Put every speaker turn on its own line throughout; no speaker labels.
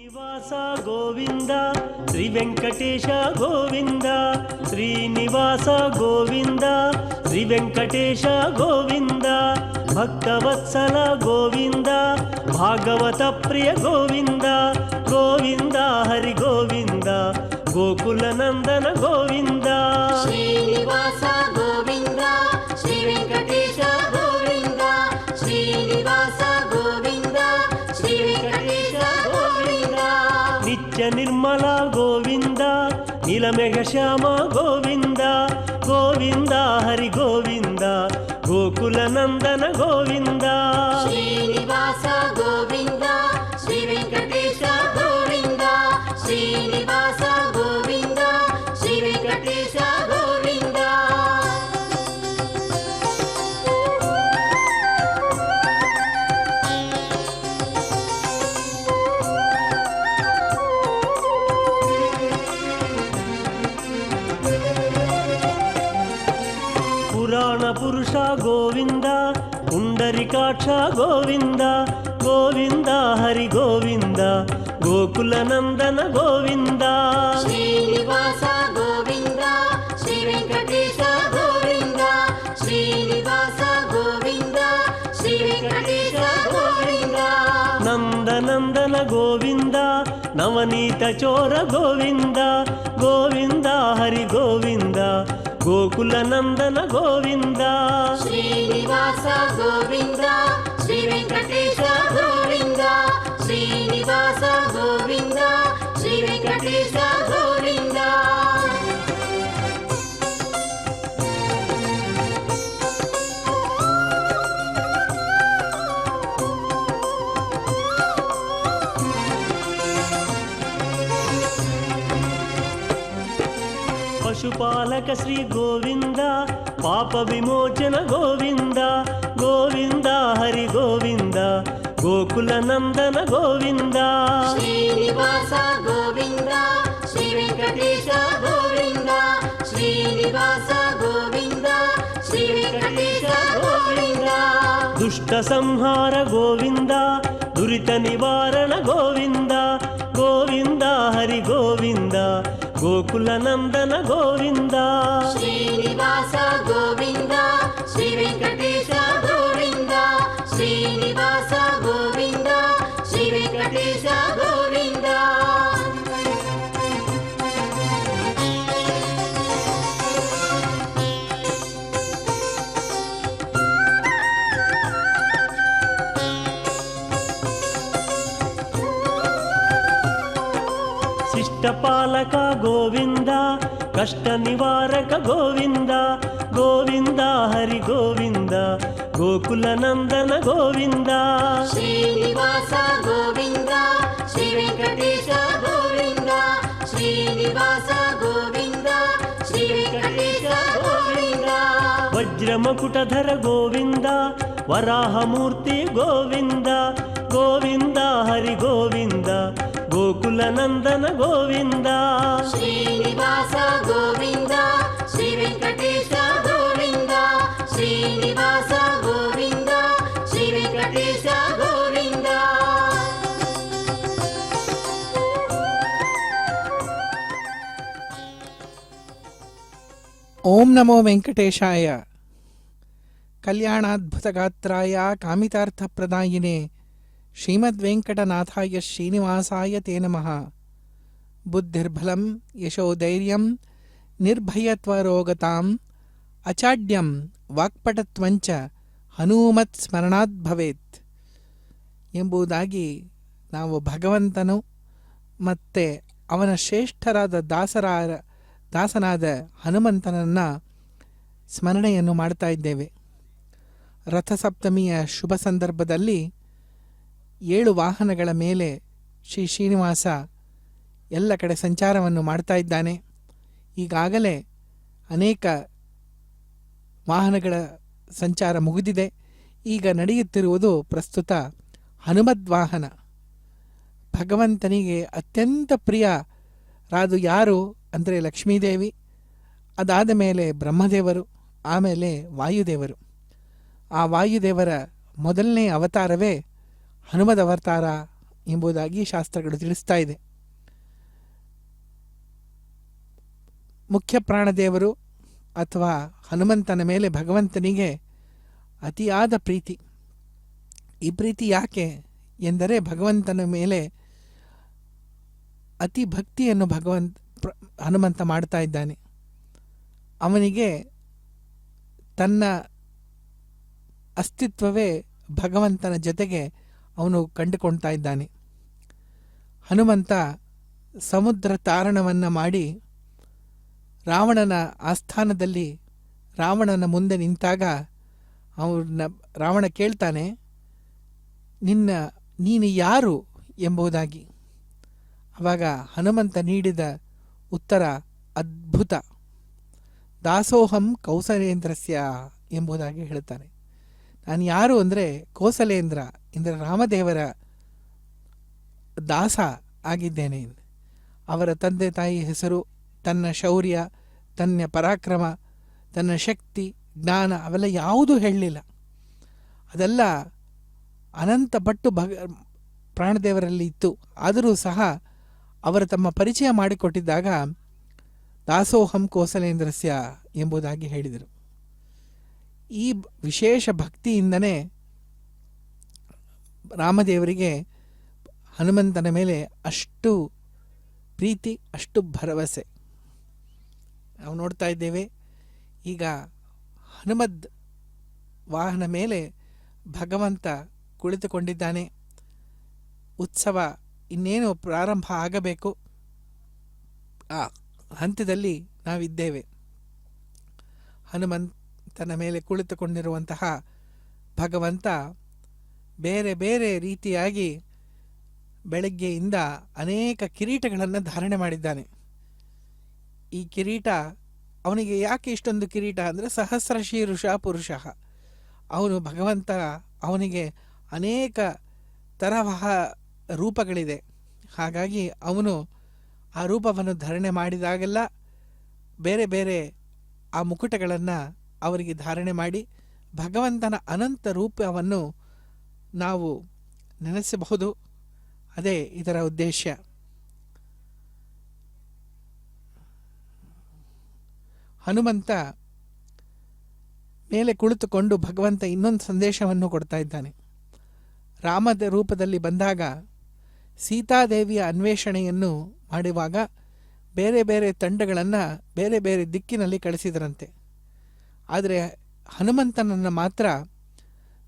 ಶ್ರೀನಿವಾಸ ಗೋವಿಂದ ಶ್ರೀ ವೆಂಕಟೇಶ ಗೋವಿಂದ ಶ್ರೀನಿವಾಸ ಗೋವಿಂದ ಶ್ರೀ ವೆಂಕಟೇಶ ಗೋವಿಂದ ಭಕ್ತವತ್ಸಲ ಗೋವಿಂದ ಭಾಗವತ ಪ್ರಿಯ ಗೋವಿಂದ ಗೋವಿಂದ ಹರಿ ಗೋವಿಂದ ಗೋಕುಲ ನಂದನ ಗೋವಿಂದ
ಶ್ರೀನಿವಾಸ ಗೋವಿಂದ ಶ್ರೀ ವೆಂಕಟೇಶ ಗೋವಿಂದ ಶ್ರೀನಿವಾಸ ಗೋವಿಂದ ಶ್ರೀ ವೆಂಕಟೇಶ ಗೋವಿಂದ
ನಿತ್ಯ ನಿರ್ಮಲ ಗೋವಿಂದ ನೀಲಮೇಘ ಶ್ಯಾಮ ಗೋವಿಂದ ಗೋವಿಂದ ಹರಿ ಗೋವಿಂದ ಗೋಕುಲ ನಂದನ ಗೋವಿಂದ
ಶ್ರೀನಿವಾಸ ಗೋವಿಂದ ಶ್ರೀ ವೆಂಕಟೇಶ ಗೋವಿಂದ ಶ್ರೀನಿವಾಸ ಗೋವಿಂದ ಶ್ರೀ ವೆಂಕಟೇಶ ಗೋವಿಂದ
ಪುರಾಣ ಪುರುಷ ಗೋವಿಂದ ಪುಂಡರಿಕಾಕ್ಷ ಗೋವಿಂದ ಗೋವಿಂದ ಹರಿ ಗೋವಿಂದ ಗೋಕುಲ ನಂದನ ಗೋವಿಂದ
ಶ್ರೀನಿವಾಸ ಗೋವಿಂದ ಶ್ರೀ ವೆಂಕಟೇಶ ಗೋವಿಂದ ಶ್ರೀನಿವಾಸ ಗೋವಿಂದ ಶ್ರೀ ವೆಂಕಟೇಶ ಗೋವಿಂದ
ನಂದನಂದನ ಗೋವಿಂದ ನವನೀತ ಚೋರ ಗೋವಿಂದ ಗೋವಿಂದ ಹರಿ ಗೋವಿಂದ ಗೋಕುಲ ನಂದನ ಗೋವಿಂದ
ಶ್ರೀನಿವಾಸ ಗೋವಿಂದ ಶ್ರೀ ವೆಂಕಟೇಶ ಗೋವಿಂದ ಶ್ರೀನಿವಾಸ ಗೋವಿಂದ ಶ್ರೀ ವೆಂಕಟೇಶ ಗೋವಿಂದ
ಪಶುಪಾಲಕ ಶ್ರೀ ಗೋವಿಂದ ಪಾಪ ವಿಮೋಚನ ಗೋವಿಂದ ಗೋವಿಂದ ಹರಿ ಗೋವಿಂದ ಗೋಕುಲ ನಂದನ ಗೋವಿಂದ
ಶ್ರೀನಿವಾಸ ಗೋವಿಂದ ಶ್ರೀ ವೆಂಕಟೇಶ ಗೋವಿಂದ ಶ್ರೀನಿವಾಸ ಗೋವಿಂದ ಶ್ರೀ ವೆಂಕಟೇಶ ಗೋವಿಂದ
ದುಷ್ಟ ಸಂಹಾರ ಗೋವಿಂದ ದುರಿತ ನಿವಾರಣ ಗೋವಿಂದ ಗೋವಿಂದ ಹರಿ ಗೋವಿಂದ ಗೋಕುಲ ನಂದನ ಗೋವಿಂದ
ಶ್ರೀನಿವಾಸ ಗೋವಿಂದ ಶ್ರೀ ವೆಂಕಟೇಶ ಗೋವಿಂದ ಶ್ರೀನಿವಾಸ ಗೋವಿಂದ ಶ್ರೀ ವೆಂಕಟೇಶ ಗೋವಿಂದ
ಶಿಷ್ಟಪಾಲಕ ಗೋವಿಂದ ಕಷ್ಟ ನಿವಾರಕ ಗೋವಿಂದ ಗೋವಿಂದ ಹರಿ ಗೋವಿಂದ ಗೋಕುಲ ನಂದನ ಗೋವಿಂದ
ಶ್ರೀನಿವಾಸ ಗೋವಿಂದ ಶ್ರೀ ವೆಂಕಟೇಶ ಗೋವಿಂದ ಶ್ರೀನಿವಾಸ ಗೋವಿಂದ ಶ್ರೀ ವೆಂಕಟೇಶ ಗೋವಿಂದ
ವಜ್ರ ಮಕುಟಧರ ಗೋವಿಂದ ವರಾಹ ಮೂರ್ತಿ ಗೋವಿಂದ ಗೋವಿಂದ ಹರಿ ಗೋವಿಂದ ಗೋಕುಲ ನಂದನ ಗೋವಿಂದ
ಶ್ರೀನಿವಾಸ ಗೋವಿಂದ ಶ್ರೀ ವೆಂಕಟೇಶ ಗೋವಿಂದ ಶ್ರೀನಿವಾಸ ಗೋವಿಂದ ಶ್ರೀ ವೆಂಕಟೇಶ ಗೋವಿಂದ
ಓಂ ನಮೋ ವೆಂಕಟೇಶಾಯ. ಕಲ್ಯಾಣಾದ್ಭುತಗಾತ್ರಾಯ ಕಾಮಿತಾರ್ಥಪ್ರದಾಯಿನೇ ಶ್ರೀಮದ್ವೆಂಕಟನಾಥಾಯ ಶ್ರೀನಿವಾಸಾಯ ತೇ ನಮಃ. ಬುದ್ಧಿರ್ಬಲಂ ಯಶೋಧೈರ್ಯಂ ನಿರ್ಭಯತ್ವರೋಗತಾಂ ಅಚಾಡ್ಯಂ ವಾಕ್ಪಟತ್ವಂಚ ಹನುಮತ್ ಸ್ಮರಣಾತ್ ಭವೇತ್ ಎಂಬುದಾಗಿ ನಾವು ಭಗವಂತನು ಮತ್ತು ಅವನ ಶ್ರೇಷ್ಠರಾದ ದಾಸನಾದ ಹನುಮಂತನನ್ನು ಸ್ಮರಣೆಯನ್ನು ಮಾಡ್ತಾ ಇದ್ದೇವೆ. ರಥಸಪ್ತಮಿಯ ಶುಭ ಸಂದರ್ಭದಲ್ಲಿ 7 ವಾಹನಗಳ ಮೇಲೆ ಶ್ರೀ ಶ್ರೀನಿವಾಸ ಎಲ್ಲ ಕಡೆ ಸಂಚಾರವನ್ನು ಮಾಡ್ತಾ ಇದ್ದಾನೆ. ಈಗಾಗಲೇ ಅನೇಕ ವಾಹನಗಳ ಸಂಚಾರ ಮುಗಿದಿದೆ. ಈಗ ನಡೆಯುತ್ತಿರುವುದು ಪ್ರಸ್ತುತ ಹನುಮದ್ವಾಹನ. ಭಗವಂತನಿಗೆ ಅತ್ಯಂತ ಪ್ರಿಯರಾದು ಯಾರು ಅಂದರೆ ಲಕ್ಷ್ಮೀದೇವಿ, ಅದಾದ ಮೇಲೆ ಬ್ರಹ್ಮದೇವರು, ಆಮೇಲೆ ವಾಯುದೇವರು. ಆ ವಾಯುದೇವರ ಮೊದಲನೇ ಅವತಾರವೇ ಹನುಮದ ಅವತಾರ ಎಂಬುದಾಗಿ ಶಾಸ್ತ್ರಗಳು ತಿಳಿಸ್ತಾ ಇದೆ. ಮುಖ್ಯ ಪ್ರಾಣದೇವರು ಅಥವಾ ಹನುಮಂತನ ಮೇಲೆ ಭಗವಂತನಿಗೆ ಅತಿಯಾದ ಪ್ರೀತಿ. ಈ ಪ್ರೀತಿ ಯಾಕೆ ಎಂದರೆ ಭಗವಂತನ ಮೇಲೆ ಅತಿ ಭಕ್ತಿಯನ್ನು ಹನುಮಂತ ಮಾಡ್ತಾ ಇದ್ದಾನೆ. ಅವನಿಗೆ ತನ್ನ ಅಸ್ತಿತ್ವವೇ ಭಗವಂತನ ಜೊತೆಗೆ ಅವನು ಕಂಡುಕೊಳ್ತಾ ಇದ್ದಾನೆ. ಹನುಮಂತ ಸಮುದ್ರ ತಾರಣವನ್ನು ಮಾಡಿ ರಾವಣನ ಆಸ್ಥಾನದಲ್ಲಿ ರಾವಣನ ಮುಂದೆ ನಿಂತಾಗ ರಾವಣ ಕೇಳ್ತಾನೆ, ನೀನು ಯಾರು ಎಂಬುದಾಗಿ. ಆವಾಗ ಹನುಮಂತ ನೀಡಿದ ಉತ್ತರ ಅದ್ಭುತ. ದಾಸೋಹಂ ಕೌಸಲೇಂದ್ರಸ್ಯ ಎಂಬುದಾಗಿ ಹೇಳ್ತಾನೆ. ನಾನು ಯಾರು ಅಂದರೆ ಕೋಸಲೇಂದ್ರ ಎಂದರೆ ರಾಮದೇವರ ದಾಸ ಆಗಿದ್ದೇನೆ. ಅವರ ತಂದೆ ತಾಯಿ ಹೆಸರು, ತನ್ನ ಶೌರ್ಯ, ತನ್ನ ಪರಾಕ್ರಮ, ತನ್ನ ಶಕ್ತಿ, ಜ್ಞಾನ ಅವೆಲ್ಲ ಯಾವುದೂ ಹೇಳಲಿಲ್ಲ. ಅದೆಲ್ಲ ಅನಂತ ಪಟ್ಟು ಪ್ರಾಣದೇವರಲ್ಲಿ ಇತ್ತು. ಆದರೂ ಸಹ ಅವರು ತಮ್ಮ ಪರಿಚಯ ಮಾಡಿಕೊಟ್ಟಿದ್ದಾಗ ದಾಸೋಹಂ ಕೋಸಲೇಂದ್ರಸ್ಯ ಎಂಬುದಾಗಿ ಹೇಳಿದರು. ಈ ವಿಶೇಷ ಭಕ್ತಿಯಿಂದನೇ ರಾಮದೇವರಿಗೆ ಹನುಮಂತನ ಮೇಲೆ ಅಷ್ಟು ಪ್ರೀತಿ, ಅಷ್ಟು ಭರವಸೆ. ನಾವು ನೋಡ್ತಾ ಇದ್ದೇವೆ ಈಗ ಹನುಮದ್ ವಾಹನ ಮೇಲೆ ಭಗವಂತ ಕುಳಿತುಕೊಂಡಿದ್ದಾನೆ. ಉತ್ಸವ ಇನ್ನೇನು ಪ್ರಾರಂಭ ಆಗಬೇಕು, ಆ ಹಂತದಲ್ಲಿ ನಾವಿದ್ದೇವೆ. ಹನುಮಂತನ ಮೇಲೆ ಕುಳಿತುಕೊಂಡಿರುವಂತಹ ಭಗವಂತ ಬೇರೆ ಬೇರೆ ರೀತಿಯಾಗಿ ಬೆಳಗ್ಗೆಯಿಂದ ಅನೇಕ ಕಿರೀಟಗಳನ್ನು ಧಾರಣೆ ಮಾಡಿದ್ದಾನೆ. ಈ ಕಿರೀಟ ಅವನಿಗೆ ಯಾಕೆ ಇಷ್ಟೊಂದು ಕಿರೀಟ ಅಂದರೆ ಸಹಸ್ರ ಶೀರುಷ ಪುರುಷ. ಅವನು ಭಗವಂತ, ಅವನಿಗೆ ಅನೇಕ ತರಹ ರೂಪಗಳಿದೆ. ಹಾಗಾಗಿ ಅವನು ಆ ರೂಪವನ್ನು ಧಾರಣೆ ಮಾಡಿದಾಗೆಲ್ಲ ಬೇರೆ ಬೇರೆ ಆ ಮುಕುಟಗಳನ್ನು ಅವರಿಗೆ ಧಾರಣೆ ಮಾಡಿ ಭಗವಂತನ ಅನಂತ ರೂಪವನ್ನು ನಾವು ನೆನೆಸಬಹುದು. ಅದೇ ಇದರ ಉದ್ದೇಶ. ಹನುಮಂತ ಮೇಲೆ ಕುಳಿತುಕೊಂಡು ಭಗವಂತ ಇನ್ನೊಂದು ಸಂದೇಶವನ್ನು ಕೊಡ್ತಾ ಇದ್ದಾನೆ. ರಾಮದ ರೂಪದಲ್ಲಿ ಬಂದಾಗ ಸೀತಾದೇವಿಯ ಅನ್ವೇಷಣೆಯನ್ನು ಮಾಡುವಾಗ ಬೇರೆ ಬೇರೆ ತಂಡಗಳನ್ನು ಬೇರೆ ಬೇರೆ ದಿಕ್ಕಿನಲ್ಲಿ ಕಳಿಸಿದರಂತೆ. ಆದರೆ ಹನುಮಂತನನ್ನು ಮಾತ್ರ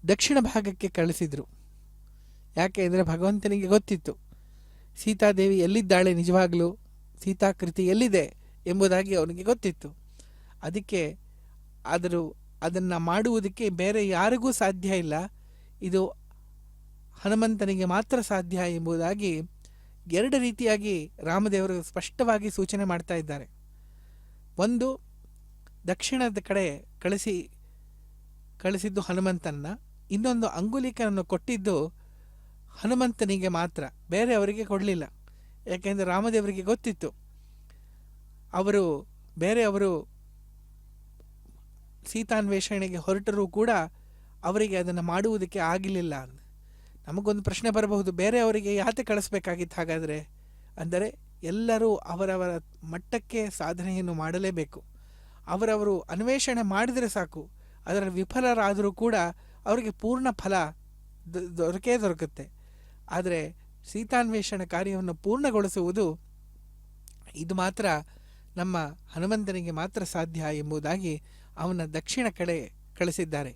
ದಕ್ಷಿಣ ಭಾಗಕ್ಕೆ ಕಳಿಸಿದರು. ಯಾಕೆ ಅಂದರೆ ಭಗವಂತನಿಗೆ ಗೊತ್ತಿತ್ತು ಸೀತಾದೇವಿ ಎಲ್ಲಿದ್ದಾಳೆ, ನಿಜವಾಗಲೂ ಸೀತಾಕೃತಿ ಎಲ್ಲಿದೆ ಎಂಬುದಾಗಿ ಅವನಿಗೆ ಗೊತ್ತಿತ್ತು. ಅದಕ್ಕೆ ಅದನ್ನು ಮಾಡುವುದಕ್ಕೆ ಬೇರೆ ಯಾರಿಗೂ ಸಾಧ್ಯ ಇಲ್ಲ, ಇದು ಹನುಮಂತನಿಗೆ ಮಾತ್ರ ಸಾಧ್ಯ ಎಂಬುದಾಗಿ ಎರಡು ರೀತಿಯಾಗಿ ರಾಮದೇವರು ಸ್ಪಷ್ಟವಾಗಿ ಸೂಚನೆ ಮಾಡ್ತಾ ಇದ್ದಾರೆ. ಒಂದು, ದಕ್ಷಿಣದ ಕಡೆ ಕಳಿಸಿದ್ದು ಹನುಮಂತನ, ಇನ್ನೊಂದು ಅಂಗುಲಿಕನನ್ನು ಕೊಟ್ಟಿದ್ದು ಹನುಮಂತನಿಗೆ ಮಾತ್ರ, ಬೇರೆಯವರಿಗೆ ಕೊಡಲಿಲ್ಲ. ಯಾಕೆಂದರೆ ರಾಮದೇವರಿಗೆ ಗೊತ್ತಿತ್ತು ಬೇರೆಯವರು ಸೀತಾನ್ವೇಷಣೆಗೆ ಹೊರಟರೂ ಕೂಡ ಅವರಿಗೆ ಅದನ್ನು ಮಾಡುವುದಕ್ಕೆ ಆಗಲಿಲ್ಲ. ನಮಗೊಂದು ಪ್ರಶ್ನೆ ಬರಬಹುದು, ಬೇರೆಯವರಿಗೆ ಯಾಕೆ ಕಳಿಸ್ಬೇಕಾಗಿತ್ತು ಹಾಗಾದರೆ? ಅಂದರೆ ಎಲ್ಲರೂ ಅವರವರ ಮಟ್ಟಕ್ಕೆ ಸಾಧನೆಯನ್ನು ಮಾಡಲೇಬೇಕು. ಅವರವರು ಅನ್ವೇಷಣೆ ಮಾಡಿದರೆ ಸಾಕು. ಅದರ ವಿಫಲರಾದರೂ ಕೂಡ ಅವರಿಗೆ ಪೂರ್ಣ ಫಲ ದೊರಕುತ್ತೆ. ಆದರೆ ಸೀತಾನ್ವೇಷಣ ಕಾರ್ಯವನ್ನು ಪೂರ್ಣಗೊಳಿಸುವುದು ಇದು ಮಾತ್ರ ನಮ್ಮ ಹನುಮಂತನಿಗೆ ಮಾತ್ರ ಸಾಧ್ಯ ಎಂಬುದಾಗಿ ಅವನ ದಕ್ಷಿಣ ಕಡೆ ಕಳಿಸಿದ್ದಾರೆ.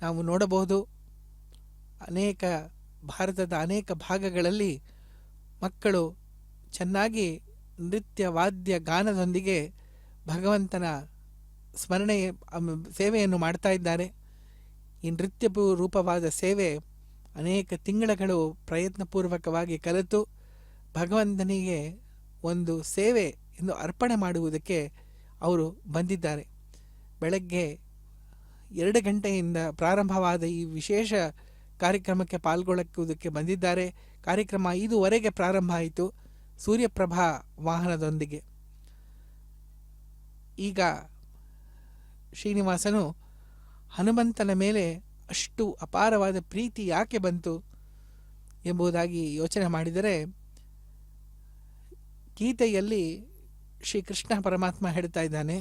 ನಾವು ನೋಡಬಹುದು ಭಾರತದ ಅನೇಕ ಭಾಗಗಳಲ್ಲಿ ಮಕ್ಕಳು ಚೆನ್ನಾಗಿ ನೃತ್ಯ ವಾದ್ಯ ಗಾನದೊಂದಿಗೆ ಭಗವಂತನ ಸ್ಮರಣೆ ಸೇವೆಯನ್ನು ಮಾಡ್ತಾ ಇದ್ದಾರೆ. ಈ ನೃತ್ಯ ರೂಪವಾದ ಸೇವೆ ಅನೇಕ ತಿಂಗಳುಗಳು ಪ್ರಯತ್ನಪೂರ್ವಕವಾಗಿ ಕಲಿತು ಭಗವಂತನಿಗೆ ಒಂದು ಸೇವೆ ಎಂದು ಅರ್ಪಣೆ ಮಾಡುವುದಕ್ಕೆ ಅವರು ಬಂದಿದ್ದಾರೆ. ಬೆಳಗ್ಗೆ 2 ಗಂಟೆಯಿಂದ ಪ್ರಾರಂಭವಾದ ಈ ವಿಶೇಷ ಕಾರ್ಯಕ್ರಮಕ್ಕೆ ಪಾಲ್ಗೊಳ್ಳುವುದಕ್ಕೆ ಬಂದಿದ್ದಾರೆ. ಕಾರ್ಯಕ್ರಮ 5:15 ಪ್ರಾರಂಭ ಆಯಿತು ಸೂರ್ಯಪ್ರಭಾ ವಾಹನದೊಂದಿಗೆ. ಈಗ ಶ್ರೀನಿವಾಸನು ಹನುಮಂತನ ಮೇಲೆ ಅಷ್ಟು ಅಪಾರವಾದ ಪ್ರೀತಿ ಯಾಕೆ ಬಂತು? ಎಂಬುದಾಗಿ ಯೋಚನೆ ಮಾಡಿದರೆ, ಗೀತೆಯಲ್ಲಿ ಶ್ರೀಕೃಷ್ಣ ಪರಮಾತ್ಮ ಹೇಳ್ತಾ ಇದ್ದಾನೆ,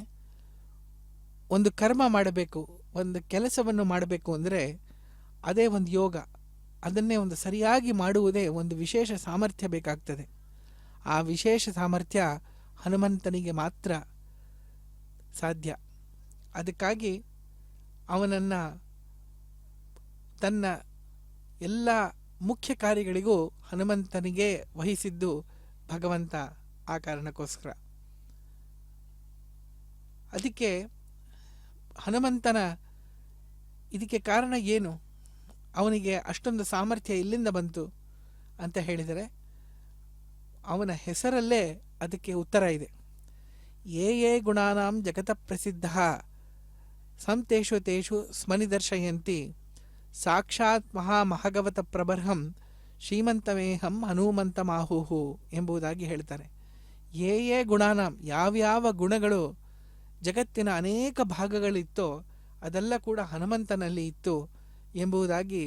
ಒಂದು ಕರ್ಮ ಮಾಡಬೇಕು, ಒಂದು ಕೆಲಸವನ್ನು ಮಾಡಬೇಕು ಅಂದರೆ ಅದೇ ಒಂದು ಯೋಗ. ಅದನ್ನೇ ಒಂದು ಸರಿಯಾಗಿ ಮಾಡುವುದೇ ಒಂದು ವಿಶೇಷ ಸಾಮರ್ಥ್ಯ ಬೇಕಾಗ್ತದೆ. ಆ ವಿಶೇಷ ಸಾಮರ್ಥ್ಯ ಹನುಮಂತನಿಗೆ ಮಾತ್ರ ಸಾಧ್ಯ. ಅದಕ್ಕಾಗಿ ಅವನನ್ನು ತನ್ನ ಎಲ್ಲ ಮುಖ್ಯ ಕಾರ್ಯಗಳಿಗೂ ಹನುಮಂತನಿಗೆ ವಹಿಸಿದ್ದು ಭಗವಂತ. ಆ ಕಾರಣಕ್ಕೋಸ್ಕರ ಅದಕ್ಕೆ ಹನುಮಂತನ ಇದಕ್ಕೆ ಕಾರಣ ಏನು, ಅವನಿಗೆ ಅಷ್ಟೊಂದು ಸಾಮರ್ಥ್ಯ ಎಲ್ಲಿಂದ ಬಂತು ಅಂತ ಹೇಳಿದರೆ, ಅವನ ಹೆಸರಲ್ಲೇ ಅದಕ್ಕೆ ಉತ್ತರ ಇದೆ. ಯೇ ಗುಣಾನಾಂ ಜಗತ ಪ್ರಸಿದ್ಧ ಸಂತೇಷು ತೇಷು ಸ್ಮನಿದರ್ಶಯಂತಿ ಸಾಕ್ಷಾತ್ ಮಹಾಮಹಗವತ ಪ್ರಬರ್ಹಂ ಶ್ರೀಮಂತಮೇಹಂ ಹನುಮಂತಮಾಹುಹು ಎಂಬುದಾಗಿ ಹೇಳ್ತಾರೆ. ಯೇ ಗುಣಾನಾಂ, ಯಾವ್ಯಾವ ಗುಣಗಳು ಜಗತ್ತಿನ ಅನೇಕ ಭಾಗಗಳಿತ್ತೋ ಅದೆಲ್ಲ ಕೂಡ ಹನುಮಂತನಲ್ಲಿ ಇತ್ತು ಎಂಬುದಾಗಿ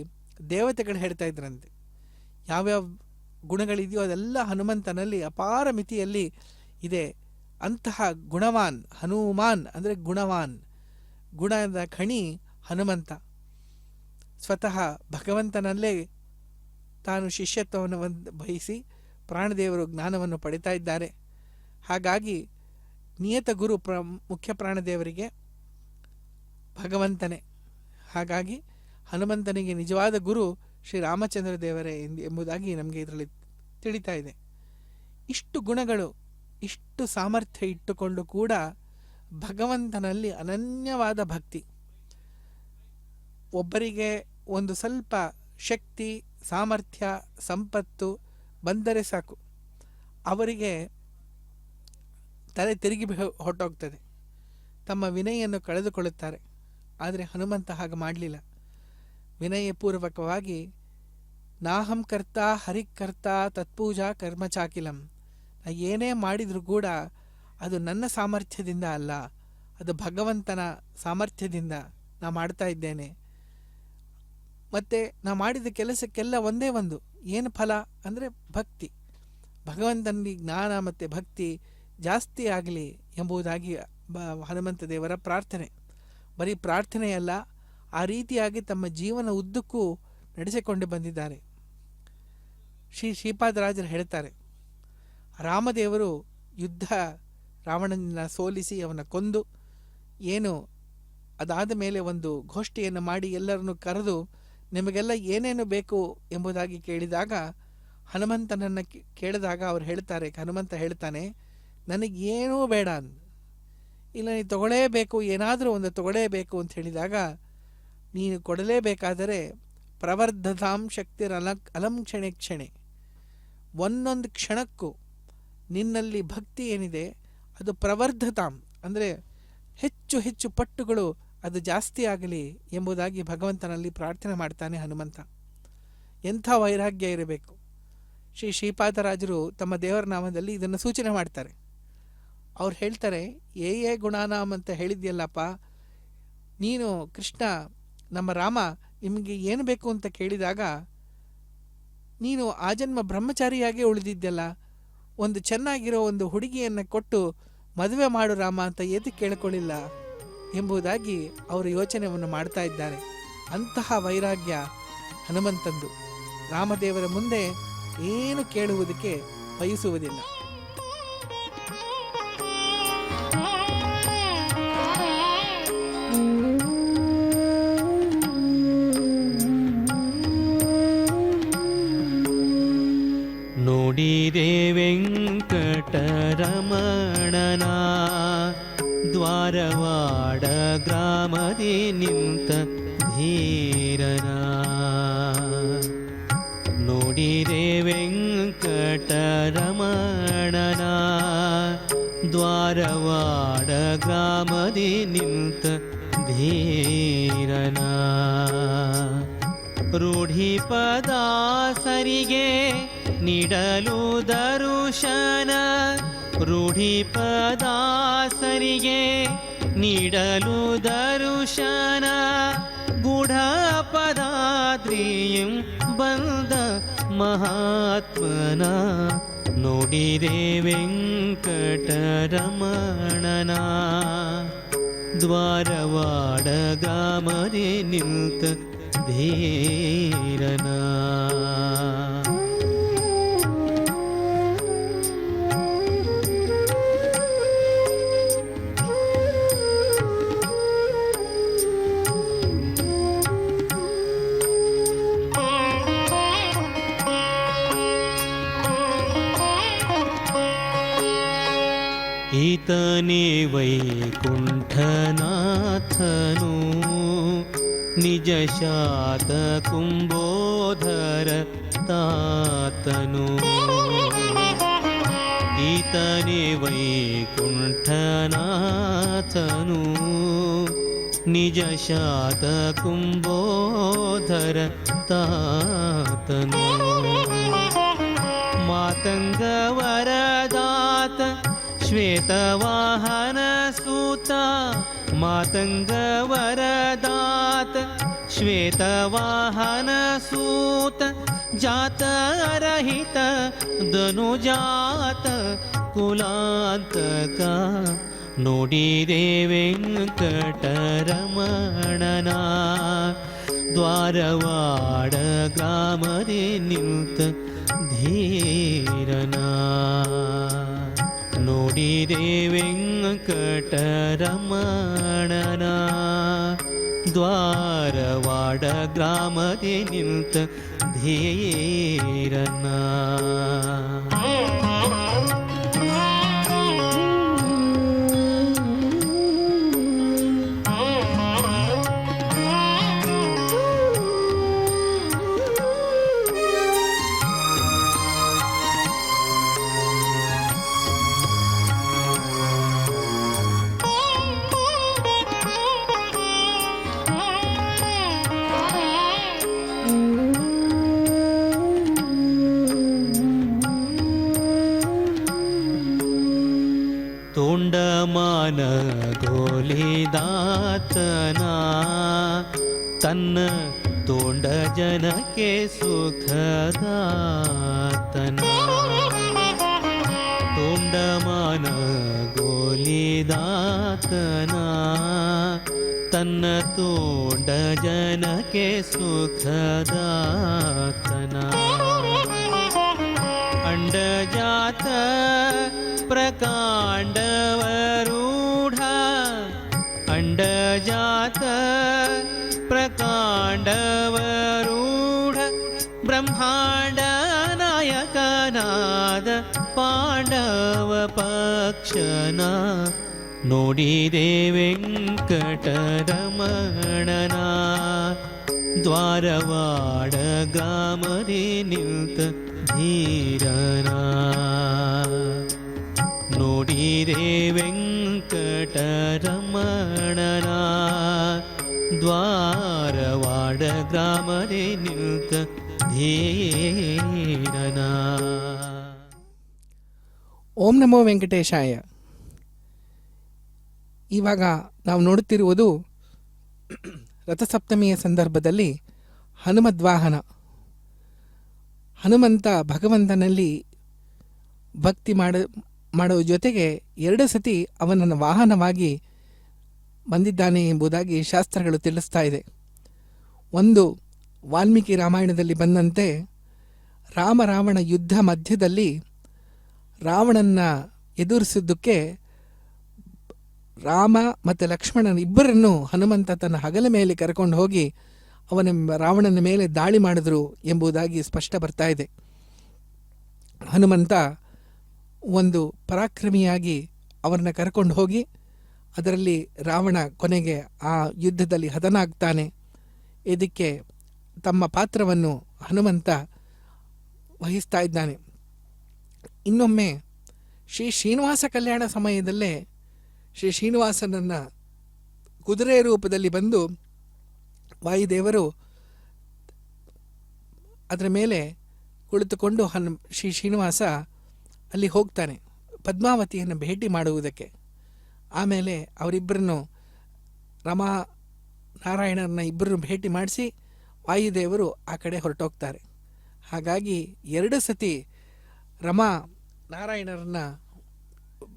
ದೇವತೆಗಳು ಹೇಳ್ತಾ ಇದ್ರಂತೆ. ಯಾವ್ಯಾವ ಗುಣಗಳಿದೆಯೋ ಅದೆಲ್ಲ ಹನುಮಂತನಲ್ಲಿ ಅಪಾರ ಮಿತಿಯಲ್ಲಿ ಇದೆ. ಅಂತಹ ಗುಣವಾನ್ ಹನುಮಾನ್ ಅಂದರೆ ಗುಣವಾನ್, ಗುಣದ ಖಣಿ ಹನುಮಂತ. ಸ್ವತಃ ಭಗವಂತನಲ್ಲೇ ತಾನು ಶಿಷ್ಯತ್ವವನ್ನು ವಹಿಸಿ ಪ್ರಾಣದೇವರು ಜ್ಞಾನವನ್ನು ಪಡಿತಾ ಇದ್ದಾರೆ. ಹಾಗಾಗಿ ನಿಯತ ಗುರು ಮುಖ್ಯ ಪ್ರಾಣದೇವರಿಗೆ ಭಗವಂತನೇ. ಹಾಗಾಗಿ ಹನುಮಂತನಿಗೆ ನಿಜವಾದ ಗುರು ಶ್ರೀರಾಮಚಂದ್ರ ದೇವರೇ ಎಂಬುದಾಗಿ ನಮಗೆ ಇದರಲ್ಲಿ ತಿಳಿತಾ ಇದೆ. ಇಷ್ಟು ಗುಣಗಳು, ಇಷ್ಟು ಸಾಮರ್ಥ್ಯ ಇಟ್ಟುಕೊಂಡು ಕೂಡ ಭಗವಂತನಲ್ಲಿ ಅನನ್ಯವಾದ ಭಕ್ತಿ. ಒಬ್ಬರಿಗೆ ಒಂದು ಸ್ವಲ್ಪ ಶಕ್ತಿ, ಸಾಮರ್ಥ್ಯ, ಸಂಪತ್ತು ಬಂದರೆ ಸಾಕು, ಅವರಿಗೆ ತಲೆ ತಿರುಗಿ ಹೊರಟೋಗ್ತದೆ, ತಮ್ಮ ವಿನಯನ್ನು ಕಳೆದುಕೊಳ್ಳುತ್ತಾರೆ. ಆದರೆ ಹನುಮಂತ ಹಾಗೆ ಮಾಡಲಿಲ್ಲ. ವಿನಯಪೂರ್ವಕವಾಗಿ ನಾಹಂ ಕರ್ತ ಹರಿಕರ್ತ ತತ್ಪೂಜಾ ಕರ್ಮಚಾಕಿಲಂ, ನಾ ಏನೇ ಮಾಡಿದರೂ ಕೂಡ ಅದು ನನ್ನ ಸಾಮರ್ಥ್ಯದಿಂದ ಅಲ್ಲ, ಅದು ಭಗವಂತನ ಸಾಮರ್ಥ್ಯದಿಂದ ನಾ ಮಾಡ್ತಾ ಇದ್ದೇನೆ. ಮತ್ತು ನಾ ಮಾಡಿದ ಕೆಲಸಕ್ಕೆಲ್ಲ ಒಂದೇ ಒಂದು ಏನು ಫಲ ಅಂದರೆ ಭಕ್ತಿ. ಭಗವಂತನಿಗೆ ಜ್ಞಾನ ಮತ್ತು ಭಕ್ತಿ ಜಾಸ್ತಿ ಆಗಲಿ ಎಂಬುದಾಗಿ ಹನುಮಂತ ದೇವರ ಪ್ರಾರ್ಥನೆ. ಬರೀ ಪ್ರಾರ್ಥನೆಯಲ್ಲ, ಆ ರೀತಿಯಾಗಿ ತಮ್ಮ ಜೀವನ ಉದ್ದಕ್ಕೂ ನಡೆಸಿಕೊಂಡು ಬಂದಿದ್ದಾರೆ. ಶ್ರೀಪಾದರಾಜರು ಹೇಳ್ತಾರೆ, ರಾಮದೇವರು ಯುದ್ಧ ರಾವಣನ ಸೋಲಿಸಿ ಅವನ ಕೊಂದು ಏನು ಅದಾದ ಮೇಲೆ ಒಂದು ಗೋಷ್ಠಿಯನ್ನು ಮಾಡಿ ಎಲ್ಲರನ್ನು ಕರೆದು ನಿಮಗೆಲ್ಲ ಏನೇನು ಬೇಕು ಎಂಬುದಾಗಿ ಕೇಳಿದಾಗ, ಹನುಮಂತನನ್ನು ಕೇಳಿದಾಗ ಅವ್ರು ಹೇಳ್ತಾರೆ, ಹನುಮಂತ ಹೇಳ್ತಾನೆ, ನನಗೇನೂ ಬೇಡ, ಇಲ್ಲ ನೀನು ತಗೊಳ್ಳೇಬೇಕು, ಏನಾದರೂ ಒಂದು ತಗೊಳ್ಳೇಬೇಕು ಅಂತ ಹೇಳಿದಾಗ, ನೀನು ಕೊಡಲೇಬೇಕಾದರೆ ಪ್ರವರ್ಧತಾಂ ಶಕ್ತಿರ ಅಲಂ ಕ್ಷಣೆ ಕ್ಷಣೆ, ಒಂದೊಂದು ಕ್ಷಣಕ್ಕೂ ನಿನ್ನಲ್ಲಿ ಭಕ್ತಿ ಏನಿದೆ ಅದು ಪ್ರವರ್ಧತಾಂ ಅಂದರೆ ಹೆಚ್ಚು ಹೆಚ್ಚು ಪಟ್ಟುಗಳು ಅದು ಜಾಸ್ತಿ ಆಗಲಿ ಎಂಬುದಾಗಿ ಭಗವಂತನಲ್ಲಿ ಪ್ರಾರ್ಥನೆ ಮಾಡ್ತಾನೆ ಹನುಮಂತ. ಎಂಥ ವೈರಾಗ್ಯ ಇರಬೇಕು. ಶ್ರೀಪಾದರಾಜರು ತಮ್ಮ ದೇವರ ನಾಮದಲ್ಲಿ ಇದನ್ನು ಸೂಚನೆ ಮಾಡ್ತಾರೆ. ಅವ್ರು ಹೇಳ್ತಾರೆ, ಏ ಗುಣಾನಾಮ್ ಅಂತ ಹೇಳಿದ್ಯಲ್ಲಪ್ಪ ನೀನು, ಕೃಷ್ಣ ನಮ್ಮ ರಾಮ ನಿಮಗೆ ಏನು ಬೇಕು ಅಂತ ಕೇಳಿದಾಗ ನೀನು ಆಜನ್ಮ ಬ್ರಹ್ಮಚಾರಿಯಾಗೇ ಉಳಿದಿದ್ದೆಲ್ಲ, ಒಂದು ಚೆನ್ನಾಗಿರೋ ಒಂದು ಹುಡುಗಿಯನ್ನು ಕೊಟ್ಟು ಮದುವೆ ಮಾಡು ರಾಮ ಅಂತ ಏಕೆ ಕೇಳಿಕೊಳ್ಳಿಲ್ಲ ಎಂಬುದಾಗಿ ಅವರು ಯೋಚನೆಯನ್ನು ಮಾಡ್ತಾ ಇದ್ದಾರೆ. ಅಂತಹ ವೈರಾಗ್ಯ ಹನುಮಂತಂದು. ರಾಮದೇವರ ಮುಂದೆ ಏನು ಕೇಳುವುದಕ್ಕೆ ಬಯಸುವುದಿಲ್ಲ.
ನೋಡಿದೆ ವೆಂಕಟರಮಣನ ದ್ವಾರವಾಡ ಗ್ರಾಮದಿ ನಿಂತ ಧೀರನ. ನೋಡಿದೆ ವೆಂಕಟರಮಣನ ದ್ವಾರವಾಡ ಗ್ರಾಮದಿ ನಿಂತ ಧೀರನ. ರೂಢಿಪದಾಸರಿಗೆ ನೀಡಲು ದರುಶನ, ರೂಢಿಪದಾಸರಿಗೆ ನೀಡಲು ದರುಶನ. ಗೂಢಪದಾದ್ರಿಯಂ ಬಂದ ಮಹಾತ್ಮನ ನೋಡಿದೆ ವೆಂಕಟರಮಣನ ದ್ವಾರವಾಡ ಗ್ರಾಮದಿ ನಿಂತ ಧೀರನ. ಈತನೇ ವೈಕುಂಠನಾಥನು ನಿಜ ಶಾತ ಕುಂಬೋಧರ ತಾತನು. ಈತನೇ ವೈಕುಂಠನಾಥನು ನಿಜ ಶಾತ ಕುಂಬೋಧರ ತಾತನು. ಮಾತಂಗ ವರದಾತ ಶ್ವೇತವಾಹನ ಸೂತ ಮಾತಂಗ ವರದಾತ ಶ್ವೇತವಾಹನ ಸೂತ ಜಾತ ರಹಿತ ಧನುಜಾತ ಕುಲಾಂತಕ ನೋಡಿದೆ ವೆಂಕಟರಮಣನ ದ್ವಾರವಾಡ ಗ್ರಾಮದಿ ನಿಂತ ಧೀರನ. ನೋಡಿದೆ ವೆಂಕಟರಮಣನ ದ್ವಾರವಾಡ ಗ್ರಾಮದಿ ನಿಂತ ಧೀರನ. ತೋಂಡಮಾನ ಗೋಲಿದಾತನ ತನ್ನ ತೋಂಡ ಜನಕ್ಕೆ ಸುಖದಾತನ. ತೋಂಡಮಾನ ಗೋಲಿದಾತನ ತನ್ನ ತೋಂಡ ಜನಕ್ಕೆ ಸುಖದಾತನ. ಅಂಡಜಾತ ಪ್ರಕಾಂಡವರೂಢ ಅಂಡಜಾತ ಪ್ರಕಾಂಡವರೂಢ ಬ್ರಹ್ಮಾಂಡ ನಾಯಕನಾದ ಪಾಂಡವ ಪಕ್ಷನ ನೋಡಿದೆ ವೆಂಕಟರಮಣನ ದ್ವಾರವಾಡ ಗ್ರಾಮದಿ ನಿಂತ ಧೀರನ. ನೋಡಿದೆ ವೆಂಕಟರಮಣನ ದ್ವಾರವಾಡ ಗ್ರಾಮದಿ ನಿಂತ ಧೀರನ.
ಓಂ ನಮೋ ವೆಂಕಟೇಶಾಯ. ಇವಾಗ ನಾವು ನೋಡುತ್ತಿರುವುದು ರಥಸಪ್ತಮಿಯ ಸಂದರ್ಭದಲ್ಲಿ ಹನುಮದ್ವಾಹನ. ಹನುಮಂತ ಭಗವಂತನಲ್ಲಿ ಭಕ್ತಿ ಮಾಡುವ ಜೊತೆಗೆ 2 ಸತಿ ಅವನನ್ನು ವಾಹನವಾಗಿ ಬಂದಿದ್ದಾನೆ ಎಂಬುದಾಗಿ ಶಾಸ್ತ್ರಗಳು ತಿಳಿಸ್ತಾ ಇದೆ. ಒಂದು ವಾಲ್ಮೀಕಿ ರಾಮಾಯಣದಲ್ಲಿ ಬಂದಂತೆ ರಾಮ-ರಾವಣ ಯುದ್ಧ ಮಧ್ಯದಲ್ಲಿ ರಾವಣನ ಎದುರಿಸಿದ್ದಕ್ಕೆ ರಾಮ ಮತ್ತು ಲಕ್ಷ್ಮಣನ ಇಬ್ಬರನ್ನು ಹನುಮಂತ ತನ್ನ ಹಗಲ ಮೇಲೆ ಕರ್ಕೊಂಡು ಹೋಗಿ ರಾವಣನ ಮೇಲೆ ದಾಳಿ ಮಾಡಿದ್ರು ಎಂಬುದಾಗಿ ಸ್ಪಷ್ಟ ಬರ್ತಾ ಇದೆ. ಹನುಮಂತ ಒಂದು ಪರಾಕ್ರಮಿಯಾಗಿ ಅವರನ್ನ ಕರ್ಕೊಂಡು ಹೋಗಿ ಅದರಲ್ಲಿ ರಾವಣ ಕೊನೆಗೆ ಆ ಯುದ್ಧದಲ್ಲಿ ಹತನಾಗ್ತಾನೆ. ಇದಕ್ಕೆ ತಮ್ಮ ಪಾತ್ರವನ್ನು ಹನುಮಂತ ವಹಿಸ್ತಾ ಇದ್ದಾನೆ. ಇನ್ನೊಮ್ಮೆ ಶ್ರೀ ಶ್ರೀನಿವಾಸ ಕಲ್ಯಾಣ ಸಮಯದಲ್ಲೇ ಶ್ರೀ ಶ್ರೀನಿವಾಸನನ್ನು ಕುದುರೆ ರೂಪದಲ್ಲಿ ಬಂದು ವಾಯುದೇವರು ಅದರ ಮೇಲೆ ಕುಳಿತುಕೊಂಡು ಶ್ರೀ ಶ್ರೀನಿವಾಸ ಅಲ್ಲಿ ಹೋಗ್ತಾನೆ ಪದ್ಮಾವತಿಯನ್ನು ಭೇಟಿ ಮಾಡುವುದಕ್ಕೆ. ಆಮೇಲೆ ಅವರಿಬ್ಬರನ್ನು ರಮಾ ನಾರಾಯಣರನ್ನ ಇಬ್ಬರನ್ನು ಭೇಟಿ ಮಾಡಿಸಿ ವಾಯುದೇವರು ಆ ಕಡೆ ಹೊರಟೋಗ್ತಾರೆ. ಹಾಗಾಗಿ 2 ಸತಿ ರಮಾ ನಾರಾಯಣರನ್ನ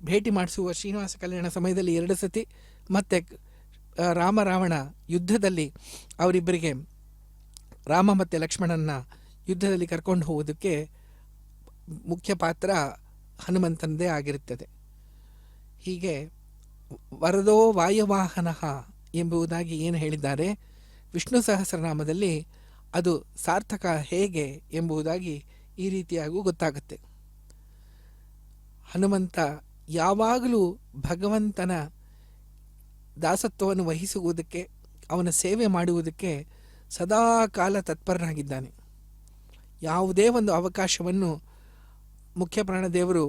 ಭೇಟಿ ಮಾಡಿಸುವ ಶ್ರೀನಿವಾಸ ಕಲ್ಯಾಣ ಸಮಯದಲ್ಲಿ 2 ಸತಿ, ಮತ್ತು ರಾಮ ರಾವಣ ಯುದ್ಧದಲ್ಲಿ ಅವರಿಬ್ಬರಿಗೆ, ರಾಮ ಮತ್ತು ಲಕ್ಷ್ಮಣನ ಯುದ್ಧದಲ್ಲಿ ಕರ್ಕೊಂಡು ಹೋಗೋದಕ್ಕೆ ಮುಖ್ಯ ಪಾತ್ರ ಹನುಮಂತನದೇ ಆಗಿರುತ್ತದೆ. ಹೀಗೆ ವರದೋ ವಾಯುವಾಹನ ಎಂಬುದಾಗಿ ಏನು ಹೇಳಿದ್ದಾರೆ ವಿಷ್ಣು ಸಹಸ್ರನಾಮದಲ್ಲಿ, ಅದು ಸಾರ್ಥಕ ಹೇಗೆ ಎಂಬುದಾಗಿ ಈ ರೀತಿಯಾಗೂ ಗೊತ್ತಾಗುತ್ತೆ. ಹನುಮಂತ ಯಾವಾಗಲೂ ಭಗವಂತನ ದಾಸತ್ವವನ್ನು ವಹಿಸುವುದಕ್ಕೆ, ಅವನ ಸೇವೆ ಮಾಡುವುದಕ್ಕೆ ಸದಾ ಕಾಲ ತತ್ಪರನಾಗಿದ್ದಾನೆ. ಯಾವುದೇ ಒಂದು ಅವಕಾಶವನ್ನು ಮುಖ್ಯ ಪ್ರಾಣದೇವರು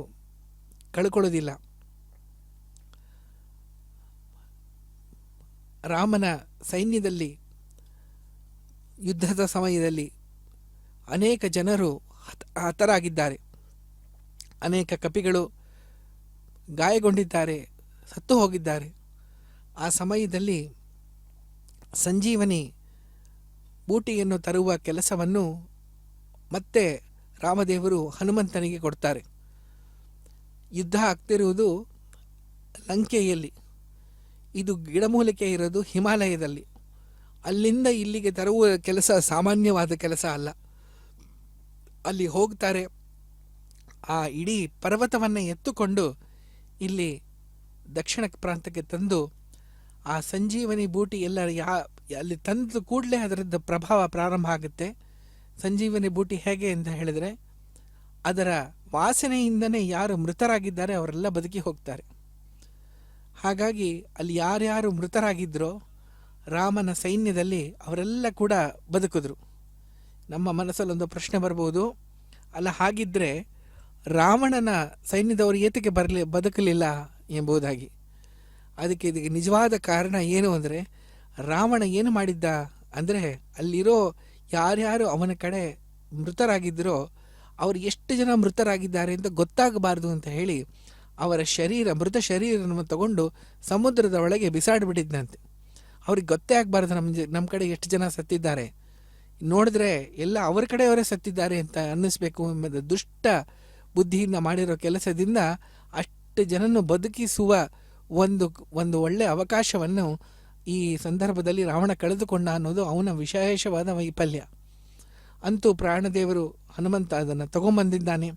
ಕಳ್ಕೊಳ್ಳೋದಿಲ್ಲ. ರಾಮನ ಸೈನ್ಯದಲ್ಲಿ ಯುದ್ಧದ ಸಮಯದಲ್ಲಿ ಅನೇಕ ಜನರು ಹತರಾಗಿದ್ದಾರೆ, ಅನೇಕ ಕಪಿಗಳು ಗಾಯಗೊಂಡಿದ್ದಾರೆ, ಸತ್ತು ಹೋಗಿದ್ದಾರೆ. ಆ ಸಮಯದಲ್ಲಿ ಸಂಜೀವನಿ ಬೂಟಿಯನ್ನು ತರುವ ಕೆಲಸವನ್ನು ಮತ್ತೆ ರಾಮದೇವರು ಹನುಮಂತನಿಗೆ ಕೊಡ್ತಾರೆ. ಯುದ್ಧ ಆಗ್ತಿರುವುದು ಲಂಕೆಯಲ್ಲಿ, ಇದು ಗಿಡಮೂಲಿಕೆ ಇರೋದು ಹಿಮಾಲಯದಲ್ಲಿ. ಅಲ್ಲಿಂದ ಇಲ್ಲಿಗೆ ತರುವ ಕೆಲಸ ಸಾಮಾನ್ಯವಾದ ಕೆಲಸ ಅಲ್ಲ. ಅಲ್ಲಿ ಹೋಗ್ತಾರೆ, ಆ ಇಡೀ ಪರ್ವತವನ್ನು ಎತ್ತುಕೊಂಡು ಇಲ್ಲಿ ದಕ್ಷಿಣ ಪ್ರಾಂತಕ್ಕೆ ತಂದು ಆ ಸಂಜೀವನಿ ಬೂಟಿ ಎಲ್ಲ ಅಲ್ಲಿ ತಂದ ಕೂಡಲೇ ಅದರದ್ದು ಪ್ರಭಾವ ಪ್ರಾರಂಭ ಆಗುತ್ತೆ. ಸಂಜೀವನಿ ಬೂಟಿ ಹೇಗೆ ಅಂತ ಹೇಳಿದರೆ, ಅದರ ವಾಸನೆಯಿಂದನೇ ಯಾರು ಮೃತರಾಗಿದ್ದಾರೆ ಅವರೆಲ್ಲ ಬದುಕಿ ಹೋಗ್ತಾರೆ. ಹಾಗಾಗಿ ಅಲ್ಲಿ ಯಾರ್ಯಾರು ಮೃತರಾಗಿದ್ದರೋ ರಾಮನ ಸೈನ್ಯದಲ್ಲಿ ಅವರೆಲ್ಲ ಕೂಡ ಬದುಕಿದ್ರು. ನಮ್ಮ ಮನಸ್ಸಲ್ಲೊಂದು ಪ್ರಶ್ನೆ ಬರ್ಬೋದು, ಅಲ್ಲ ಹಾಗಿದ್ದರೆ ರಾವಣನ ಸೈನ್ಯದವರು ಏತಕ್ಕೆ ಬದುಕಲಿಲ್ಲ ಎಂಬುದಾಗಿ. ಅದಕ್ಕೆ ಇದಕ್ಕೆ ನಿಜವಾದ ಕಾರಣ ಏನು ಅಂದರೆ, ರಾವಣ ಏನು ಮಾಡಿದ್ದ ಅಂದರೆ, ಅಲ್ಲಿರೋ ಯಾರ್ಯಾರು ಅವನ ಕಡೆ ಮೃತರಾಗಿದ್ದರೋ ಅವರು ಎಷ್ಟು ಜನ ಮೃತರಾಗಿದ್ದಾರೆ ಅಂತ ಗೊತ್ತಾಗಬಾರ್ದು ಅಂತ ಹೇಳಿ ಅವರ ಮೃತ ಶರೀರವನ್ನು ತಗೊಂಡು ಸಮುದ್ರದ ಒಳಗೆ ಬಿಸಾಡಿಬಿಟ್ಟಿದ್ದಂತೆ. ಅವ್ರಿಗೆ ಗೊತ್ತೇ ಆಗಬಾರ್ದು ನಮ್ಮ ಕಡೆ ಎಷ್ಟು ಜನ ಸತ್ತಿದ್ದಾರೆ, ನೋಡಿದ್ರೆ ಎಲ್ಲ ಅವರ ಕಡೆಯವರೇ ಸತ್ತಿದ್ದಾರೆ ಅಂತ ಅನ್ನಿಸ್ಬೇಕು ಎಂಬ ದುಷ್ಟ ಬುದ್ಧಿಯಿಂದ ಮಾಡಿರೋ ಕೆಲಸದಿಂದ ಅಷ್ಟು ಜನನ್ನು ಬದುಕಿಸುವ ಒಂದು ಒಳ್ಳೆಯ ಅವಕಾಶವನ್ನು ಈ ಸಂದರ್ಭದಲ್ಲಿ ರಾವಣ ಕಳೆದುಕೊಂಡ ಅನ್ನೋದು ಅವನ ವಿಶೇಷವಾದ ವೈಫಲ್ಯ. ಅಂತೂ ಪ್ರಾಣದೇವರು ಹನುಮಂತ ಅದನ್ನು ತಗೊಂಬಂದಿದ್ದಾನೆ.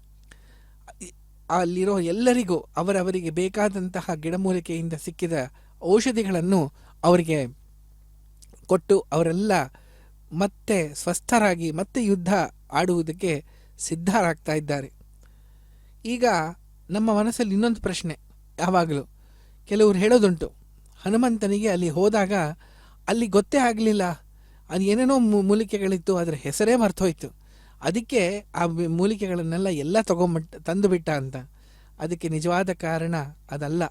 ಅಲ್ಲಿರೋ ಎಲ್ಲರಿಗೂ ಅವರವರಿಗೆ ಬೇಕಾದಂತಹ ಗಿಡಮೂಲಿಕೆಯಿಂದ ಸಿಕ್ಕಿದ ಔಷಧಿಗಳನ್ನು ಅವರಿಗೆ ಕೊಟ್ಟು ಅವರೆಲ್ಲ ಮತ್ತೆ ಸ್ವಸ್ಥರಾಗಿ ಮತ್ತೆ ಯುದ್ಧ ಆಡುವುದಕ್ಕೆ ಸಿದ್ಧರಾಗ್ತಾ ಇದ್ದಾರೆ. ಈಗ ನಮ್ಮ ಮನಸ್ಸಲ್ಲಿ ಇನ್ನೊಂದು ಪ್ರಶ್ನೆ, ಯಾವಾಗಲೂ ಕೆಲವರು ಹೇಳೋದುಂಟು, ಹನುಮಂತನಿಗೆ ಅಲ್ಲಿ ಹೋದಾಗ ಅಲ್ಲಿ ಗೊತ್ತೇ ಆಗಲಿಲ್ಲ, ಅದು ಏನೇನೋ ಮೂಲಿಕೆಗಳಿತ್ತು, ಅದರ ಹೆಸರೇ ಮರ್ತೋಯ್ತು, ಅದಕ್ಕೆ ಆ ಮೂಲಿಕೆಗಳನ್ನೆಲ್ಲ ಎಲ್ಲ ತಂದುಬಿಟ್ಟ ಅಂತ. ಅದಕ್ಕೆ ನಿಜವಾದ ಕಾರಣ ಅದಲ್ಲ.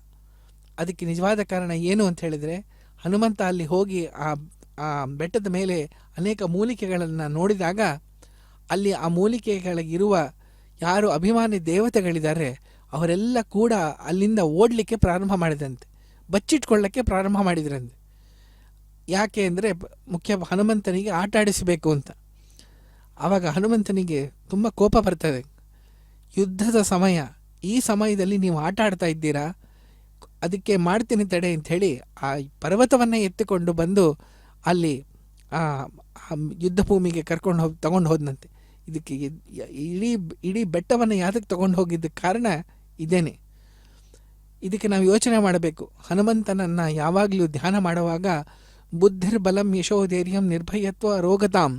ಅದಕ್ಕೆ ನಿಜವಾದ ಕಾರಣ ಏನು ಅಂತ ಹೇಳಿದರೆ, ಹನುಮಂತ ಅಲ್ಲಿ ಹೋಗಿ ಆ ಬೆಟ್ಟದ ಮೇಲೆ ಅನೇಕ ಮೂಲಿಕೆಗಳನ್ನು ನೋಡಿದಾಗ ಅಲ್ಲಿ ಆ ಮೂಲಿಕೆಗಳಿಗಿರುವ ಯಾರು ಅಭಿಮಾನಿ ದೇವತೆಗಳಿದ್ದಾರೆ ಅವರೆಲ್ಲ ಕೂಡ ಅಲ್ಲಿಂದ ಓಡಲಿಕ್ಕೆ ಪ್ರಾರಂಭ ಮಾಡಿದಂತೆ, ಬಚ್ಚಿಟ್ಕೊಳ್ಳೋಕ್ಕೆ ಪ್ರಾರಂಭ ಮಾಡಿದ್ರಂತೆ. ಯಾಕೆ ಅಂದರೆ ಮುಖ್ಯ ಹನುಮಂತನಿಗೆ ಆಟ ಆಡಿಸಬೇಕು ಅಂತ. ಆವಾಗ ಹನುಮಂತನಿಗೆ ತುಂಬ ಕೋಪ ಬರ್ತದೆ. ಯುದ್ಧದ ಸಮಯ, ಈ ಸಮಯದಲ್ಲಿ ನೀವು ಆಟ ಆಡ್ತಾ ಇದ್ದೀರಾ, ಅದಕ್ಕೆ ಮಾಡ್ತೀನಿ ತಡೆ ಅಂಥೇಳಿ ಆ ಪರ್ವತವನ್ನೇ ಎತ್ತಿಕೊಂಡು ಬಂದು ಅಲ್ಲಿ ಆ ಯುದ್ಧ ಭೂಮಿಗೆ ತಗೊಂಡು ಹೋದನಂತೆ. ಇದಕ್ಕೆ ಇಡೀ ಬೆಟ್ಟವನ್ನು ಯಾತಕ್ಕೆ ತಗೊಂಡು ಹೋಗಿದ್ದ ಕಾರಣ ಇದೇನೆ. ಇದಕ್ಕೆ ನಾವು ಯೋಚನೆ ಮಾಡಬೇಕು. ಹನುಮಂತನನ್ನು ಯಾವಾಗಲೂ ಧ್ಯಾನ ಮಾಡುವಾಗ ಬುದ್ಧಿರ್ಬಲಂ ಯಶೋಧೈರ್ಯಂ ನಿರ್ಭಯತ್ವ ರೋಗತಾಂ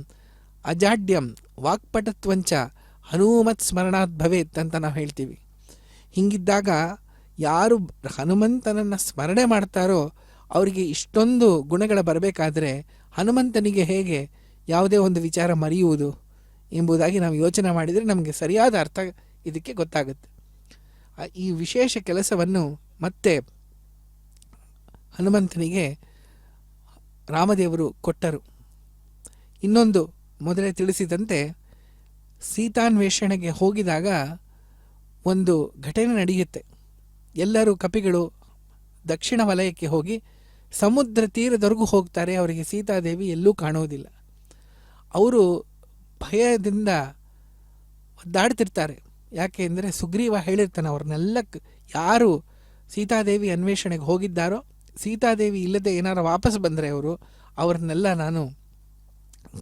ಅಜಾಡ್ಯಂ ವಾಕ್ಪಟತ್ವಂಚ ಹನುಮತ್ ಸ್ಮರಣಾತ್ ಭವೇತ್ ಅಂತ ನಾವು ಹೇಳ್ತೀವಿ. ಹೀಗಿದ್ದಾಗ ಯಾರು ಹನುಮಂತನನ್ನು ಸ್ಮರಣೆ ಮಾಡ್ತಾರೋ ಅವರಿಗೆ ಇಷ್ಟೊಂದು ಗುಣಗಳ ಬರಬೇಕಾದ್ರೆ ಹನುಮಂತನಿಗೆ ಹೇಗೆ ಯಾವುದೇ ಒಂದು ವಿಚಾರ ಮರೆಯುವುದು ಎಂಬುದಾಗಿ ನಾವು ಯೋಚನೆ ಮಾಡಿದರೆ ನಮಗೆ ಸರಿಯಾದ ಅರ್ಥ ಇದಕ್ಕೆ ಗೊತ್ತಾಗುತ್ತೆ. ಈ ವಿಶೇಷ ಕೆಲಸವನ್ನು ಮತ್ತೆ ಹನುಮಂತನಿಗೆ ರಾಮದೇವರು ಕೊಟ್ಟರು. ಇನ್ನೊಂದು, ಮೊದಲೇ ತಿಳಿಸಿದಂತೆ ಸೀತಾನ್ವೇಷಣೆಗೆ ಹೋಗಿದಾಗ ಒಂದು ಘಟನೆ ನಡೆಯುತ್ತೆ. ಎಲ್ಲರೂ ಕಪಿಗಳು ದಕ್ಷಿಣ ವಲಯಕ್ಕೆ ಹೋಗಿ ಸಮುದ್ರ ತೀರದವರೆಗೂ ಹೋಗ್ತಾರೆ. ಅವರಿಗೆ ಸೀತಾದೇವಿ ಎಲ್ಲೂ ಕಾಣುವುದಿಲ್ಲ. ಅವರು ಭಯದಿಂದ ಒದ್ದಾಡ್ತಿರ್ತಾರೆ. ಯಾಕೆ ಅಂದರೆ ಸುಗ್ರೀವ ಹೇಳಿರ್ತಾನೆ ಅವ್ರನ್ನೆಲ್ಲ ಯಾರು ಸೀತಾದೇವಿ ಅನ್ವೇಷಣೆಗೆ ಹೋಗಿದ್ದಾರೋ, ಸೀತಾದೇವಿ ಇಲ್ಲದೆ ಏನಾರು ವಾಪಸ್ ಬಂದರೆ ಅವ್ರನ್ನೆಲ್ಲ ನಾನು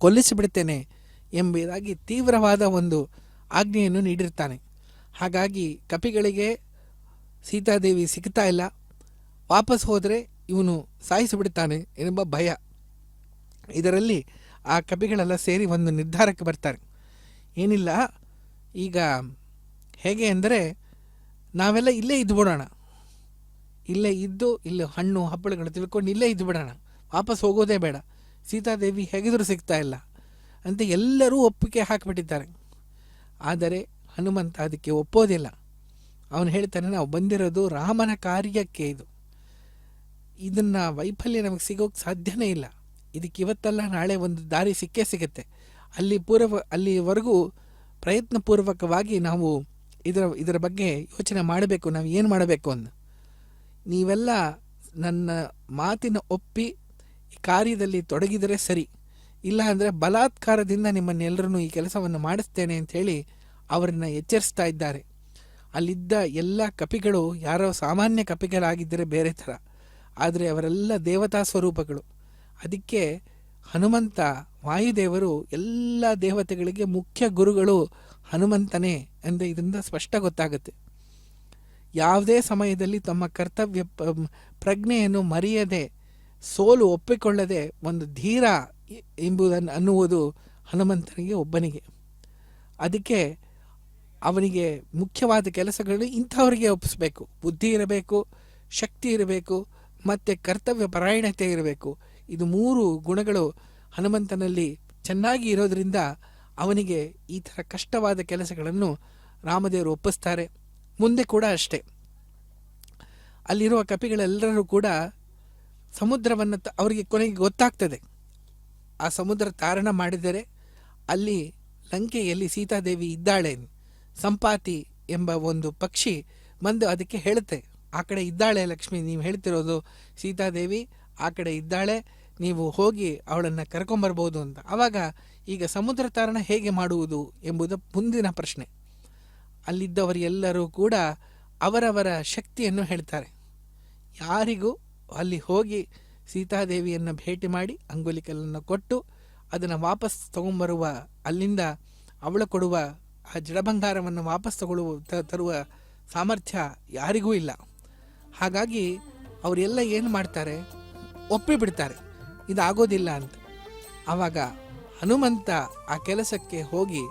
ಕೊಲ್ಲಿಸಿಬಿಡ್ತೇನೆ ಎಂಬುದಾಗಿ ತೀವ್ರವಾದ ಒಂದು ಆಜ್ಞೆಯನ್ನು ನೀಡಿರ್ತಾನೆ. ಹಾಗಾಗಿ ಕಪಿಗಳಿಗೆ ಸೀತಾದೇವಿ ಸಿಗ್ತಾ ಇಲ್ಲ, ವಾಪಸ್ ಹೋದರೆ ಇವನು ಸಾಯಿಸಿಬಿಡ್ತಾನೆ ಎಂಬ ಭಯ. ಇದರಲ್ಲಿ ಆ ಕಪಿಗಳೆಲ್ಲ ಸೇರಿ ಒಂದು ನಿರ್ಧಾರಕ್ಕೆ ಬರ್ತಾರೆ. ಏನಿಲ್ಲ, ಈಗ ಹೇಗೆ ಅಂದರೆ ನಾವೆಲ್ಲ ಇಲ್ಲೇ ಇದ್ದುಬಿಡೋಣ, ಇಲ್ಲೇ ಇದ್ದು ಇಲ್ಲಿ ಹಣ್ಣು ಹಪ್ಪಳಗಳು ತಿಳ್ಕೊಂಡು ಇಲ್ಲೇ ಇದ್ದುಬಿಡೋಣ, ವಾಪಸ್ ಹೋಗೋದೇ ಬೇಡ, ಸೀತಾದೇವಿ ಹೇಗಿದ್ರೂ ಸಿಗ್ತಾ ಇಲ್ಲ ಅಂತ ಎಲ್ಲರೂ ಒಪ್ಪಿಗೆ ಹಾಕಿಬಿಟ್ಟಿದ್ದಾರೆ. ಆದರೆ ಹನುಮಂತ ಅದಕ್ಕೆ ಒಪ್ಪೋದಿಲ್ಲ. ಅವನು ಹೇಳ್ತಾನೆ, ನಾವು ಬಂದಿರೋದು ರಾಮನ ಕಾರ್ಯಕ್ಕೆ, ಇದನ್ನು ವೈಫಲ್ಯ ನಮಗೆ ಸಿಗೋಕ್ಕೆ ಸಾಧ್ಯನೇ ಇಲ್ಲ, ಇದಕ್ಕೆ ಇವತ್ತಲ್ಲ ನಾಳೆ ಒಂದು ದಾರಿ ಸಿಕ್ಕೇ ಸಿಗುತ್ತೆ, ಅಲ್ಲಿವರೆಗೂ ಪ್ರಯತ್ನಪೂರ್ವಕವಾಗಿ ನಾವು ಇದರ ಬಗ್ಗೆ ಯೋಚನೆ ಮಾಡಬೇಕು, ನಾವು ಏನು ಮಾಡಬೇಕು ಅಂತ. ನೀವೆಲ್ಲ ನನ್ನ ಮಾತಿನ ಒಪ್ಪಿ ಈ ಕಾರ್ಯದಲ್ಲಿ ತೊಡಗಿದರೆ ಸರಿ, ಇಲ್ಲ ಅಂದರೆ ಬಲಾತ್ಕಾರದಿಂದ ನಿಮ್ಮನ್ನೆಲ್ಲರನ್ನೂ ಈ ಕೆಲಸವನ್ನು ಮಾಡಿಸ್ತೇನೆ ಅಂಥೇಳಿ ಅವರನ್ನ ಎಚ್ಚರಿಸ್ತಾ ಇದ್ದಾರೆ. ಅಲ್ಲಿದ್ದ ಎಲ್ಲ ಕಪಿಗಳು ಯಾರೋ ಸಾಮಾನ್ಯ ಕಪಿಗಳಾಗಿದ್ದರೆ ಬೇರೆ ಥರ, ಆದರೆ ಅವರೆಲ್ಲ ದೇವತಾ ಸ್ವರೂಪಗಳು. ಅದಕ್ಕೆ ಹನುಮಂತ ವಾಯುದೇವರು ಎಲ್ಲ ದೇವತೆಗಳಿಗೆ ಮುಖ್ಯ ಗುರುಗಳು ಹನುಮಂತನೇ ಎಂದು ಇದರಿಂದ ಸ್ಪಷ್ಟ ಗೊತ್ತಾಗುತ್ತೆ. ಯಾವುದೇ ಸಮಯದಲ್ಲಿ ತಮ್ಮ ಕರ್ತವ್ಯ ಪ್ರಜ್ಞೆಯನ್ನು ಮರೆಯದೆ, ಸೋಲು ಒಪ್ಪಿಕೊಳ್ಳದೆ ಒಂದು ಧೀರ ಎಂಬುದನ್ನು ಅನ್ನುವುದು ಹನುಮಂತನಿಗೆ ಒಬ್ಬನಿಗೆ. ಅದಕ್ಕೆ ಅವನಿಗೆ ಮುಖ್ಯವಾದ ಕೆಲಸಗಳು ಇಂಥವರಿಗೆ ಒಪ್ಪಿಸಬೇಕು. ಬುದ್ಧಿ ಇರಬೇಕು, ಶಕ್ತಿ ಇರಬೇಕು, ಮತ್ತು ಕರ್ತವ್ಯ ಪರಾಯಣತೆ ಇರಬೇಕು. ಇದು 3 ಗುಣಗಳು ಹನುಮಂತನಲ್ಲಿ ಚೆನ್ನಾಗಿ ಇರೋದರಿಂದ ಅವನಿಗೆ ಈ ಥರ ಕಷ್ಟವಾದ ಕೆಲಸಗಳನ್ನು ರಾಮದೇವರು ಒಪ್ಪಿಸ್ತಾರೆ. ಮುಂದೆ ಕೂಡ ಅಷ್ಟೇ, ಅಲ್ಲಿರುವ ಕಪಿಗಳೆಲ್ಲರೂ ಕೂಡ ಸಮುದ್ರವನ್ನು ಅವರಿಗೆ ಕೊನೆಗೆ ಗೊತ್ತಾಗ್ತದೆ, ಆ ಸಮುದ್ರ ತಾರಣ ಮಾಡಿದರೆ ಅಲ್ಲಿ ಲಂಕೆಯಲ್ಲಿ ಸೀತಾದೇವಿ ಇದ್ದಾಳೆ. ಸಂಪಾತಿ ಎಂಬ ಒಂದು ಪಕ್ಷಿ ಬಂದು ಅದಕ್ಕೆ ಹೇಳುತ್ತೆ, ಆ ಕಡೆ ಇದ್ದಾಳೆ ಲಕ್ಷ್ಮಿ, ನೀವು ಹೇಳ್ತಿರೋದು ಸೀತಾದೇವಿ ಆ ಕಡೆ ಇದ್ದಾಳೆ, ನೀವು ಹೋಗಿ ಅವಳನ್ನು ಕರ್ಕೊಂಬರ್ಬೋದು ಅಂತ. ಆವಾಗ ಈಗ ಸಮುದ್ರ ತಾರಣ ಹೇಗೆ ಮಾಡುವುದು ಎಂಬುದು ಮುಂದಿನ ಪ್ರಶ್ನೆ. ಅಲ್ಲಿದ್ದವರೆಲ್ಲರೂ ಕೂಡ ಅವರವರ ಶಕ್ತಿಯನ್ನು ಹೇಳ್ತಾರೆ. ಯಾರಿಗೂ ಅಲ್ಲಿ ಹೋಗಿ ಸೀತಾದೇವಿಯನ್ನು ಭೇಟಿ ಮಾಡಿ ಅಂಗುಲಿಕಲ್ಲನ್ನು ಕೊಟ್ಟು ಅದನ್ನು ವಾಪಸ್ ತಗೊಂಬರುವ, ಅಲ್ಲಿಂದ ಅವಳು ಕೊಡುವ ಆ ಜಡಬಂಗಾರವನ್ನು ವಾಪಸ್ ತರುವ ಸಾಮರ್ಥ್ಯ ಯಾರಿಗೂ ಇಲ್ಲ. ಹಾಗಾಗಿ ಅವರೆಲ್ಲ ಏನು ಮಾಡ್ತಾರೆ, ಒಪ್ಪಿಬಿಡ್ತಾರೆ ಇದಾಗೋದಿಲ್ಲ ಅಂತ. ಆವಾಗ ಹನುಮಂತ ಆ ಕೆಲಸಕ್ಕೆ ಹೋಗಿ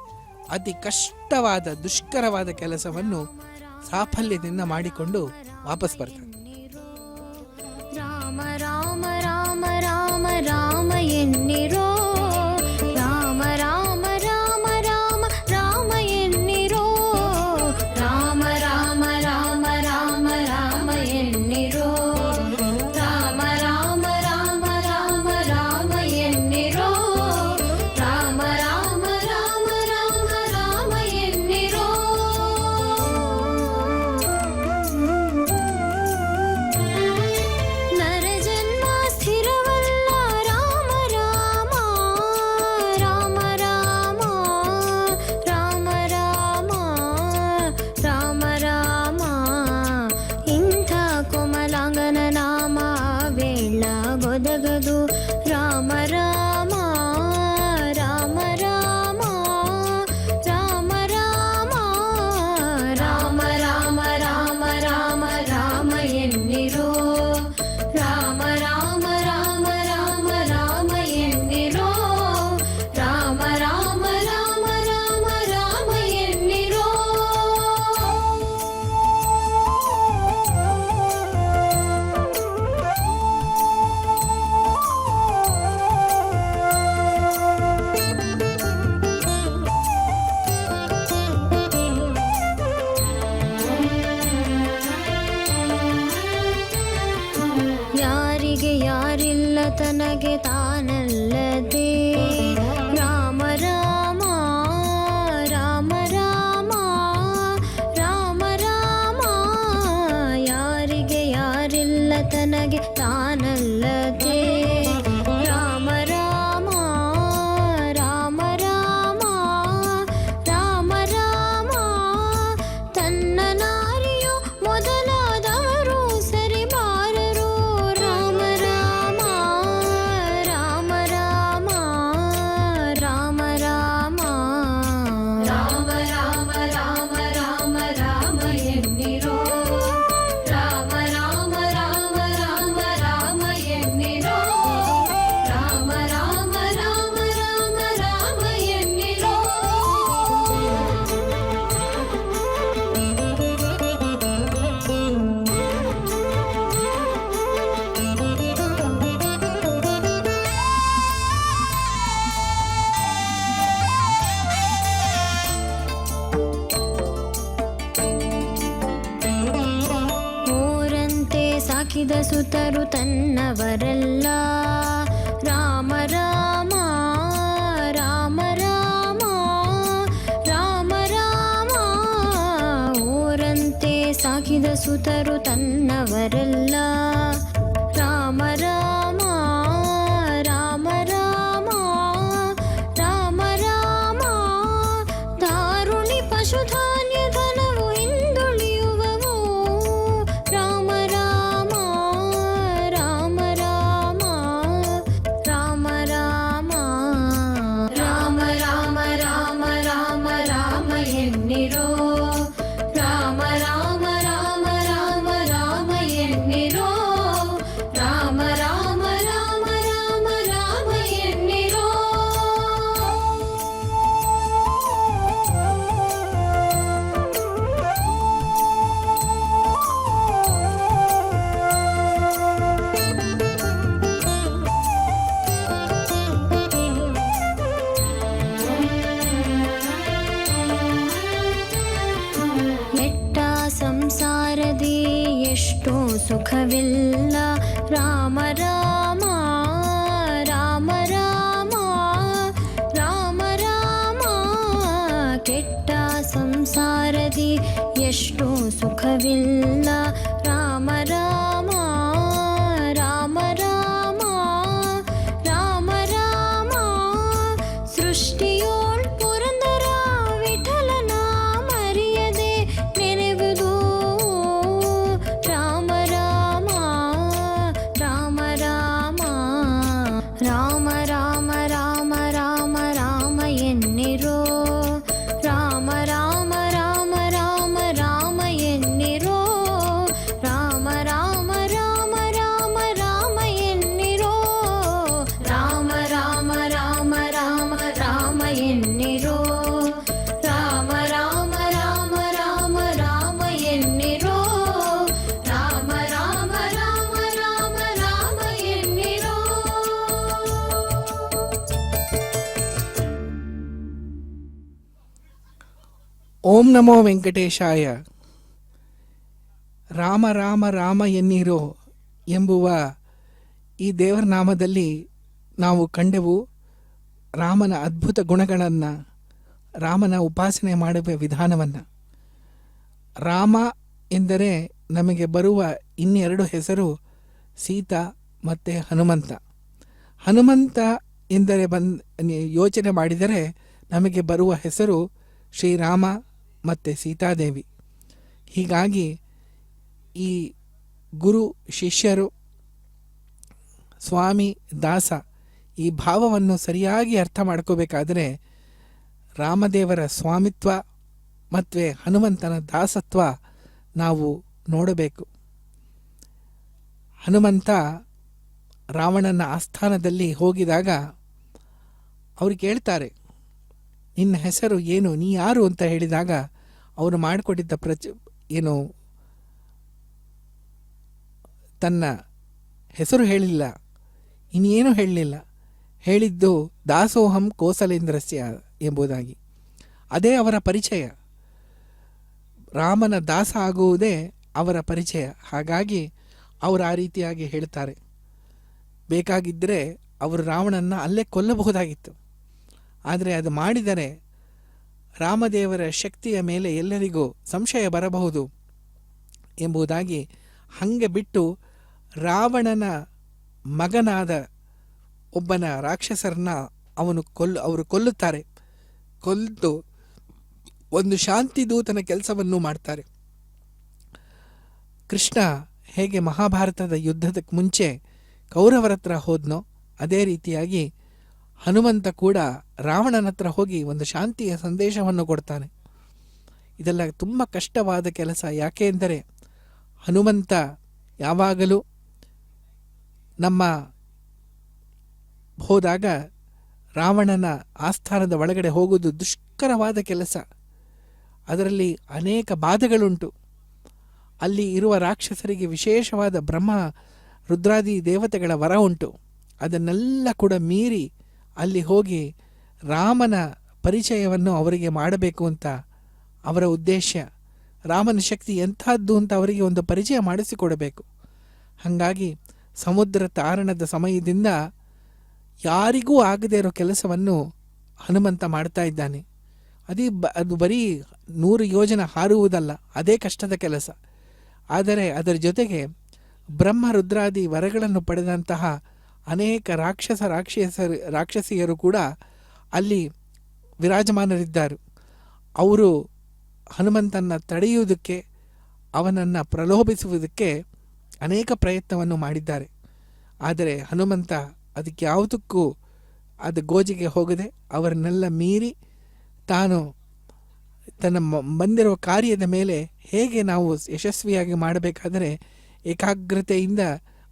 ಅತಿ ಕಷ್ಟವಾದ ದುಷ್ಕರವಾದ ಕೆಲಸವನ್ನು ಸಾಫಲ್ಯದಿಂದ ಮಾಡಿಕೊಂಡು ವಾಪಸ್ ಬರ್ತಾನೆ.
ರಾಮ ರಾಮ ರಾಮ ರಾಮ ರಾಮ ಎನ್ನಿರೋ, ರಾಮ ರಾಮ ರಾಮ ರಾಮ ರಾಮ ಎನ್ನಿರೋ, ರಾಮ ರಾಮ ರಾಮ ರಾಮ ರಾಮ ಎನ್ನಿರೋ, ರಾಮ ರಾಮ ರಾಮ ರಾಮ ರಾಮ ಎನ್ನಿರೋ, ರಾಮ ರಾಮ ರಾಮ ರಾಮ ರಾಮ ಎನ್ನಿರೋ. ನರಜನ್ಮ ಸ್ಥಿರವಲ್ಲ ರಾಮ ರಾಮ, ರಾಮ ರಾಮ ರಾಮ ರಾಮ ರಾಮ ರಾಮ. ಇಂಥ ಕೋಮಲಾಂಗನ ನಾಮ ವೇಳಗೊದಗದು ರಾಮ ರಾಮ ರಾಮ ರಾಮ ರಾಮ ರಾಮ ರಾಮ ರಾಮ ರಾಮ ರಾಮ ರಾಮ ಎನ್ನಿರೋ, ರಾಮ ರಾಮ ರಾಮ ರಾಮ ರಾಮ ಎನ್ನಿರೋ, ರಾಮ ರಾಮ ರಾಮ ರಾಮ ರಾಮ ಎನ್ನಿರೋ. ಯಾರಿಗೆ ಯಾರಿಲ್ಲ ತನಗೆ ತಾನಲ್ಲದೆ, ರಾಮ ರಾಮ ರಾಮ ರಾಮ ರಾಮ ರಾಮ. ಯಾರಿಗೆ ಯಾರಿಲ್ಲ ತನಗೆ ತಾನಲ್ಲದೆ, ರಾಮ ರಾಮ ರಾಮ ರಾಮ ರಾಮ ರಾಮ. ಸಾಕಿದ ಸುತರು ತನ್ನವರೆಲ್ಲ. ರಾಮ ರಾಮ ರಾಮ ರಾಮ ರಾಮ ರಾಮ ಓರಂತೆ ಸಾಕಿದ ಸುತರು ತನ್ನವರೆಲ್ಲ. ರಾಮ ರಾಮ ರಾಮ ರಾಮ ರಾಮ ರಾಮ ದಾರುಣಿ ಪಶುಧಾನ್ಯ ಧನವು ಹಿಂದುಳಿಯುವವು. ರಾಮ ರಾಮ ರಾಮ ರಾಮ ರಾಮ ರಾಮ ರಾಮ ರಾಮ ರಾಮ ರಾಮ ರಾಮ ಎನ್ನಿರೋ. ರಾಮ ರಾಮ ರಾಮ ರಾಮ ರಾಮ ಎನ್ನಿರೋ. ರಾಮ ರಾಮ ರಾಮ ರಾಮ ರಾಮ ಎನ್ನಿರೋ. ಎಟ್ಟ ಸಂಸಾರದಿ ಎಷ್ಟೋ ಸುಖವಿಲ್ಲ. ರಾಮ ರಾಮ ರಾಮ ರಾಮ ರಾಮ ರಾಮ ಕೆಟ್ಟ ಸಂಸಾರದಿ ಎಷ್ಟೋ ಸುಖವಿಲ್ಲ. ರಾಮ ರಾಮ ರಾಮ ರಾಮ ರಾಮ ರಾಮ ಸೃಷ್ಟಿಯೋಳ್ ಪುರಂದರ ವಿಠಲನ ಮರೆಯದೆ ನೆನೆವುದು. ರಾಮ ರಾಮ ರಾಮ ರಾಮ ರಾಮ ರಾಮ ರಾಮ ರಾಮ ರಾಮ ಎನ್ನಿರೋ. ರಾಮ ರಾಮ ರಾಮ ರಾಮ ರಾಮ ಎನ್ನಿರೋ. ರಾಮ ರಾಮ ರಾಮ ರಾಮ ರಾಮ ಎನ್ನಿರೋ. ರಾಮ ರಾಮ ರಾಮ ರಾಮ ರಾಮ ಎನ್ನಿರೋ. ರಾಮ ರಾಮ ರಾಮ ರಾಮ ರಾಮ ಎನ್ನಿರೋ. ರಾಮ ರಾಮ ರಾಮ ರಾಮ ರಾಮ ಎನ್ನಿರೋ.
ಓಂ ನಮೋ ವೆಂಕಟೇಶಾಯ. ರಾಮ ರಾಮ ರಾಮ ಎನ್ನಿರೋ ಎಂಬುವ ಈ ದೇವರ ನಾಮದಲ್ಲಿ ನಾವು ಕಂಡೆವು ರಾಮನ ಅದ್ಭುತ ಗುಣಗಳನ್ನು, ರಾಮನ ಉಪಾಸನೆ ಮಾಡುವ ವಿಧಾನವನ್ನು. ರಾಮ ಎಂದರೆ ನಮಗೆ ಬರುವ ಇನ್ನೆರಡು ಹೆಸರು ಸೀತಾ ಮತ್ತು ಹನುಮಂತ. ಹನುಮಂತ ಎಂದರೆ ಯೋಚನೆ ಮಾಡಿದರೆ ನಮಗೆ ಬರುವ ಹೆಸರು ಶ್ರೀರಾಮ ಮತ್ತು ಸೀತಾದೇವಿ. ಹೀಗಾಗಿ ಈ ಗುರು ಶಿಷ್ಯರು, ಸ್ವಾಮಿ ದಾಸ, ಈ ಭಾವವನ್ನು ಸರಿಯಾಗಿ ಅರ್ಥ ಮಾಡ್ಕೋಬೇಕಾದರೆ ರಾಮದೇವರ ಸ್ವಾಮಿತ್ವ ಮತ್ತು ಹನುಮಂತನ ದಾಸತ್ವ ನಾವು ನೋಡಬೇಕು. ಹನುಮಂತ ರಾವಣನ ಆಸ್ಥಾನದಲ್ಲಿ ಹೋಗಿದಾಗ ಅವ್ರು ಕೇಳ್ತಾರೆ, ನಿನ್ನ ಹೆಸರು ಏನು, ನೀ ಯಾರು ಅಂತ ಹೇಳಿದಾಗ ಅವರು ಮಾಡಿಕೊಟ್ಟಿದ್ದ ಏನು ತನ್ನ ಹೆಸರು ಹೇಳಿಲ್ಲ, ಇನ್ನೇನು ಹೇಳಲಿಲ್ಲ. ಹೇಳಿದ್ದು ದಾಸೋಹಂ ಕೋಸಲೇಂದ್ರಸ್ಯ ಎಂಬುದಾಗಿ. ಅದೇ ಅವರ ಪರಿಚಯ. ರಾಮನ ದಾಸ ಆಗುವುದೇ ಅವರ ಪರಿಚಯ. ಹಾಗಾಗಿ ಅವರು ಆ ರೀತಿಯಾಗಿ ಹೇಳ್ತಾರೆ. ಬೇಕಾಗಿದ್ದರೆ ಅವರು ರಾವಣನ ಅಲ್ಲೇ ಕೊಲ್ಲಬಹುದಾಗಿತ್ತು. ಆದರೆ ಅದು ಮಾಡಿದರೆ ರಾಮದೇವರ ಶಕ್ತಿಯ ಮೇಲೆ ಎಲ್ಲರಿಗೂ ಸಂಶಯ ಬರಬಹುದು ಎಂಬುದಾಗಿ ಹಾಗೆ ಬಿಟ್ಟು ರಾವಣನ ಮಗನಾದ ಒಬ್ಬನ ರಾಕ್ಷಸರನ್ನ ಅವರು ಕೊಲ್ಲುತ್ತಾರೆ. ಕೊಲ್ದು ಒಂದು ಶಾಂತಿ ದೂತನ ಕೆಲಸವನ್ನು ಮಾಡ್ತಾರೆ. ಕೃಷ್ಣ ಹೇಗೆ ಮಹಾಭಾರತದ ಯುದ್ಧದಕ್ಕೆ ಮುಂಚೆ ಕೌರವರ ಹತ್ರ ಹೋದ್ನೋ ಅದೇ ರೀತಿಯಾಗಿ ಹನುಮಂತ ಕೂಡ ರಾವಣನ ಹತ್ರ ಹೋಗಿ ಒಂದು ಶಾಂತಿಯ ಸಂದೇಶವನ್ನು ಕೊಡ್ತಾನೆ. ಇದೆಲ್ಲ ತುಂಬ ಕಷ್ಟವಾದ ಕೆಲಸ. ಯಾಕೆ ಎಂದರೆ ಹನುಮಂತ ಯಾವಾಗಲೂ ನಮ್ಮ ಹೋದಾಗ ರಾವಣನ ಆಸ್ಥಾನದ ಒಳಗಡೆ ಹೋಗುವುದು ದುಷ್ಕರವಾದ ಕೆಲಸ. ಅದರಲ್ಲಿ ಅನೇಕ ಬಾಧೆಗಳುಂಟು. ಅಲ್ಲಿ ಇರುವ ರಾಕ್ಷಸರಿಗೆ ವಿಶೇಷವಾದ ಬ್ರಹ್ಮ ರುದ್ರಾದಿ ದೇವತೆಗಳ ವರ ಉಂಟು. ಅದನ್ನೆಲ್ಲ ಕೂಡ ಮೀರಿ ಅಲ್ಲಿ ಹೋಗಿ ರಾಮನ ಪರಿಚಯವನ್ನು ಅವರಿಗೆ ಮಾಡಬೇಕು ಅಂತ ಅವರ ಉದ್ದೇಶ. ರಾಮನ ಶಕ್ತಿ ಎಂಥದ್ದು ಅಂತ ಅವರಿಗೆ ಒಂದು ಪರಿಚಯ ಮಾಡಿಸಿಕೊಡಬೇಕು. ಹಾಗಾಗಿ ಸಮುದ್ರ ತಾರಣದ ಸಮಯದಿಂದ ಯಾರಿಗೂ ಆಗದೇ ಇರೋ ಕೆಲಸವನ್ನು ಹನುಮಂತ ಮಾಡ್ತಾ ಇದ್ದಾನೆ. ಅದು ಬರೀ 100 ಯೋಜನ ಹಾರುವುದಲ್ಲ, ಅದೇ ಕಷ್ಟದ ಕೆಲಸ. ಆದರೆ ಅದರ ಜೊತೆಗೆ ಬ್ರಹ್ಮ ರುದ್ರಾದಿ ವರಗಳನ್ನು ಪಡೆದಂತಹ ಅನೇಕ ರಾಕ್ಷಸಿಯರು ಕೂಡ ಅಲ್ಲಿ ವಿರಾಜಮಾನರಿದ್ದಾರೆ. ಅವರು ಹನುಮಂತನ ತಡೆಯುವುದಕ್ಕೆ, ಅವನನ್ನು ಪ್ರಲೋಭಿಸುವುದಕ್ಕೆ ಅನೇಕ ಪ್ರಯತ್ನವನ್ನು ಮಾಡಿದ್ದಾರೆ. ಆದರೆ ಹನುಮಂತ ಅದಕ್ಕೆ ಯಾವುದಕ್ಕೂ ಅದು ಗೋಜಿಗೆ ಹೋಗದೆ ಅವರನ್ನೆಲ್ಲ ಮೀರಿ ತಾನು ತನ್ನ ಬಂದಿರುವ ಕಾರ್ಯದ ಮೇಲೆ ಹೇಗೆ ನಾವು ಯಶಸ್ವಿಯಾಗಿ ಮಾಡಬೇಕಾದರೆ ಏಕಾಗ್ರತೆಯಿಂದ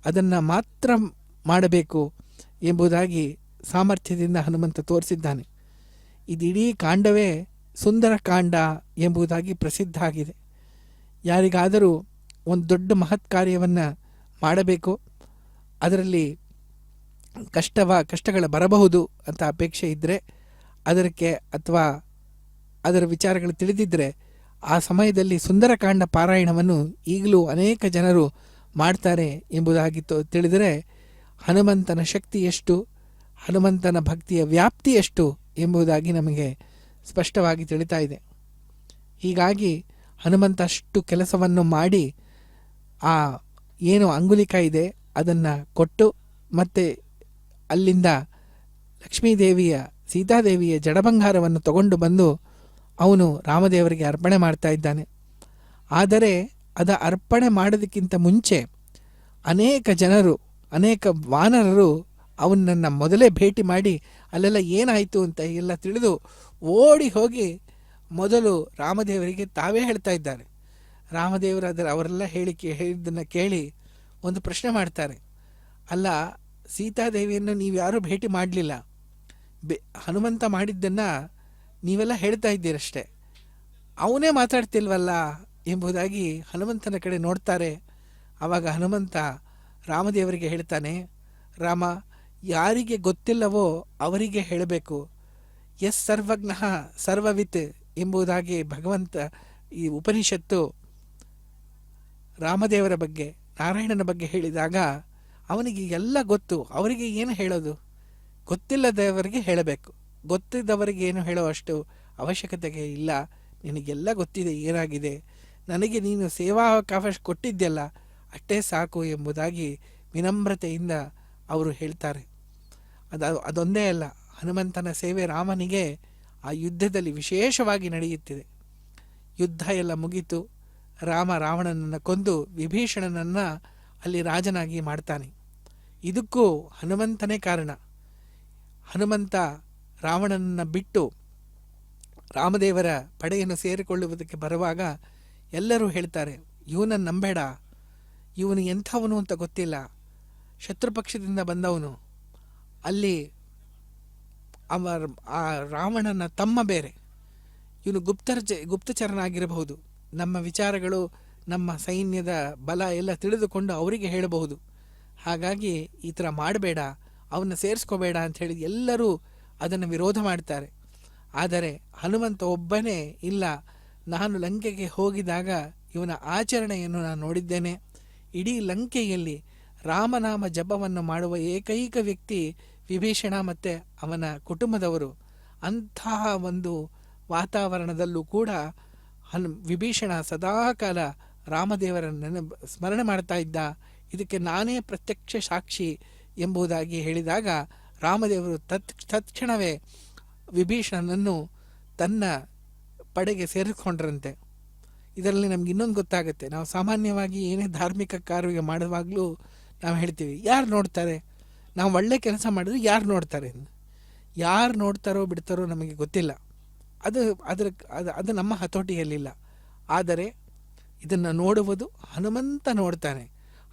ಅದನ್ನು ಮಾತ್ರ ಮಾಡಬೇಕು ಎಂಬುದಾಗಿ ಸಾಮರ್ಥ್ಯದಿಂದ ಹನುಮಂತ ತೋರಿಸಿದ್ದಾನೆ. ಇದಿಡೀ ಕಾಂಡವೇ ಸುಂದರ ಕಾಂಡ ಎಂಬುದಾಗಿ ಪ್ರಸಿದ್ಧ ಆಗಿದೆ. ಯಾರಿಗಾದರೂ ಒಂದು ದೊಡ್ಡ ಮಹತ್ ಕಾರ್ಯವನ್ನು ಮಾಡಬೇಕು, ಅದರಲ್ಲಿ ಕಷ್ಟಗಳ ಬರಬಹುದು ಅಂತ ಅಪೇಕ್ಷೆ ಇದ್ದರೆ, ಅದಕ್ಕೆ ಅಥವಾ ಅದರ ವಿಚಾರಗಳು ತಿಳಿದಿದ್ದರೆ ಆ ಸಮಯದಲ್ಲಿ ಸುಂದರಕಾಂಡ ಪಾರಾಯಣವನ್ನು ಈಗಲೂ ಅನೇಕ ಜನರು ಮಾಡ್ತಾರೆ ಎಂಬುದಾಗಿ ತಿಳಿದರೆ ಹನುಮಂತನ ಶಕ್ತಿ ಎಷ್ಟು, ಹನುಮಂತನ ಭಕ್ತಿಯ ವ್ಯಾಪ್ತಿ ಎಷ್ಟು ಎಂಬುದಾಗಿ ನಮಗೆ ಸ್ಪಷ್ಟವಾಗಿ ತಿಳಿತಾ ಇದೆ. ಹೀಗಾಗಿ ಹನುಮಂತ ಅಷ್ಟು ಕೆಲಸವನ್ನು ಮಾಡಿ ಆ ಏನು ಅಂಗುಲಿಕ ಇದೆ ಅದನ್ನು ಕೊಟ್ಟು ಮತ್ತೆ ಅಲ್ಲಿಂದ ಲಕ್ಷ್ಮೀದೇವಿಯ ಸೀತಾದೇವಿಯ ಜಡಬಂಗಾರವನ್ನು ತಗೊಂಡು ಬಂದು ಅವನು ರಾಮದೇವರಿಗೆ ಅರ್ಪಣೆ ಮಾಡ್ತಾ ಇದ್ದಾನೆ. ಆದರೆ ಅರ್ಪಣೆ ಮಾಡೋದಕ್ಕಿಂತ ಮುಂಚೆ ಅನೇಕ ಜನರು, ಅನೇಕ ವಾನರರು ಅವನನ್ನು ಮೊದಲೇ ಭೇಟಿ ಮಾಡಿ ಅಲ್ಲೆಲ್ಲ ಏನಾಯಿತು ಅಂತ ಎಲ್ಲ ತಿಳಿದು ಓಡಿ ಹೋಗಿ ಮೊದಲು ರಾಮದೇವರಿಗೆ ತಾವೇ ಹೇಳ್ತಾ ಇದ್ದಾರೆ. ರಾಮದೇವರು ಅವರೆಲ್ಲ ಹೇಳಿದ್ದನ್ನು ಕೇಳಿ ಒಂದು ಪ್ರಶ್ನೆ ಮಾಡ್ತಾರೆ. ಅಲ್ಲ, ಸೀತಾದೇವಿಯನ್ನು ನೀವು ಯಾರೂ ಭೇಟಿ ಮಾಡಲಿಲ್ಲ, ಹನುಮಂತ ಮಾಡಿದ್ದನ್ನು ನೀವೆಲ್ಲ ಹೇಳ್ತಾ ಇದ್ದೀರಷ್ಟೆ, ಅವನೇ ಮಾತಾಡ್ತಿಲ್ವಲ್ಲ ಎಂಬುದಾಗಿ ಹನುಮಂತನ ಕಡೆ ನೋಡ್ತಾರೆ. ಆವಾಗ ಹನುಮಂತ ರಾಮದೇವರಿಗೆ ಹೇಳ್ತಾನೆ, ರಾಮ, ಯಾರಿಗೆ ಗೊತ್ತಿಲ್ಲವೋ ಅವರಿಗೆ ಹೇಳಬೇಕು. ಎಸ್ ಸರ್ವಜ್ಞ ಸರ್ವವಿತ್ ಎಂಬುದಾಗಿ ಭಗವಂತ ಈ ಉಪನಿಷತ್ತು ರಾಮದೇವರ ಬಗ್ಗೆ, ನಾರಾಯಣನ ಬಗ್ಗೆ ಹೇಳಿದಾಗ ಅವನಿಗೆ ಎಲ್ಲ ಗೊತ್ತು, ಅವರಿಗೆ ಏನು ಹೇಳೋದು? ಗೊತ್ತಿಲ್ಲದವರಿಗೆ ಹೇಳಬೇಕು, ಗೊತ್ತಿದ್ದವರಿಗೆ ಏನು ಹೇಳೋ ಅಷ್ಟು ಅವಶ್ಯಕತೆಗೆ ಇಲ್ಲ. ನಿನಗೆಲ್ಲ ಗೊತ್ತಿದೆ ಏನಾಗಿದೆ, ನನಗೆ ನೀನು ಸೇವಾವಕಾಶ ಕೊಟ್ಟಿದ್ದೆಲ್ಲ ಅಷ್ಟೇ ಸಾಕು ಎಂಬುದಾಗಿ ವಿನಮ್ರತೆಯಿಂದ ಅವರು ಹೇಳ್ತಾರೆ. ಅದೊಂದೇ ಅಲ್ಲ, ಹನುಮಂತನ ಸೇವೆ ರಾಮನಿಗೆ ಆ ಯುದ್ಧದಲ್ಲಿ ವಿಶೇಷವಾಗಿ ನಡೆಯುತ್ತಿದೆ. ಯುದ್ಧ ಎಲ್ಲ ಮುಗೀತು, ರಾಮ ರಾವಣನನ್ನು ಕೊಂದು ವಿಭೀಷಣನನ್ನು ಅಲ್ಲಿ ರಾಜನಾಗಿ ಮಾಡ್ತಾನೆ. ಇದಕ್ಕೂ ಹನುಮಂತನೇ ಕಾರಣ. ಹನುಮಂತ ರಾವಣನನ್ನು ಬಿಟ್ಟು ರಾಮದೇವರ ಪಡೆಯನ್ನು ಸೇರಿಕೊಳ್ಳುವುದಕ್ಕೆ ಬರುವಾಗ ಎಲ್ಲರೂ ಹೇಳ್ತಾರೆ, ಇವನನ್ನು ನಂಬೇಡ, ಇವನು ಎಂಥವನು ಅಂತ ಗೊತ್ತಿಲ್ಲ, ಶತ್ರುಪಕ್ಷದಿಂದ ಬಂದವನು, ಅಲ್ಲಿ ಆ ರಾವಣನ ತಮ್ಮ ಬೇರೆ, ಇವನು ಗುಪ್ತಚರನಾಗಿರಬಹುದು, ನಮ್ಮ ವಿಚಾರಗಳು ನಮ್ಮ ಸೈನ್ಯದ ಬಲ ಎಲ್ಲ ತಿಳಿದುಕೊಂಡು ಅವರಿಗೆ ಹೇಳಬಹುದು, ಹಾಗಾಗಿ ಈ ಥರ ಮಾಡಬೇಡ, ಅವನ್ನ ಸೇರಿಸ್ಕೋಬೇಡ ಅಂಥೇಳಿ ಎಲ್ಲರೂ ಅದನ್ನು ವಿರೋಧ ಮಾಡ್ತಾರೆ. ಆದರೆ ಹನುಮಂತ ಒಬ್ಬನೇ ಇಲ್ಲ, ನಾನು ಲಂಕೆಗೆ ಹೋಗಿದಾಗ ಇವನ ಆಚರಣೆಯನ್ನು ನಾನು ನೋಡಿದ್ದೇನೆ. ಇಡೀ ಲಂಕೆಯಲ್ಲಿ ರಾಮನಾಮ ಜಪವನ್ನು ಮಾಡುವ ಏಕೈಕ ವ್ಯಕ್ತಿ ವಿಭೀಷಣ ಮತ್ತು ಅವನ ಕುಟುಂಬದವರು. ಅಂತಹ ಒಂದು ವಾತಾವರಣದಲ್ಲೂ ಕೂಡ ವಿಭೀಷಣ ಸದಾಕಾಲ ರಾಮದೇವರ ಸ್ಮರಣೆ ಮಾಡ್ತಾ ಇದ್ದ. ಇದಕ್ಕೆ ನಾನೇ ಪ್ರತ್ಯಕ್ಷ ಸಾಕ್ಷಿ ಎಂಬುದಾಗಿ ಹೇಳಿದಾಗ ರಾಮದೇವರು ತತ್ಕ್ಷಣವೇ ವಿಭೀಷಣನನ್ನು ತನ್ನ ಪಡೆಗೆ ಸೇರಿಕೊಂಡ್ರಂತೆ. ಇದರಲ್ಲಿ ನಮ್ಗೆ ಇನ್ನೊಂದು ಗೊತ್ತಾಗುತ್ತೆ, ನಾವು ಸಾಮಾನ್ಯವಾಗಿ ಏನೇ ಧಾರ್ಮಿಕ ಕಾರ್ಯ ಮಾಡುವಾಗಲೂ ನಾವು ಹೇಳ್ತೀವಿ, ಯಾರು ನೋಡ್ತಾರೆ, ನಾವು ಒಳ್ಳೆ ಕೆಲಸ ಮಾಡಿದ್ರೆ ಯಾರು ನೋಡ್ತಾರೆ, ಯಾರು ನೋಡ್ತಾರೋ ಬಿಡ್ತಾರೋ ನಮಗೆ ಗೊತ್ತಿಲ್ಲ, ಅದು ನಮ್ಮ ಹತೋಟಿಯಲ್ಲಿಲ್ಲ. ಆದರೆ ಇದನ್ನು ನೋಡುವುದು ಹನುಮಂತ ನೋಡ್ತಾನೆ.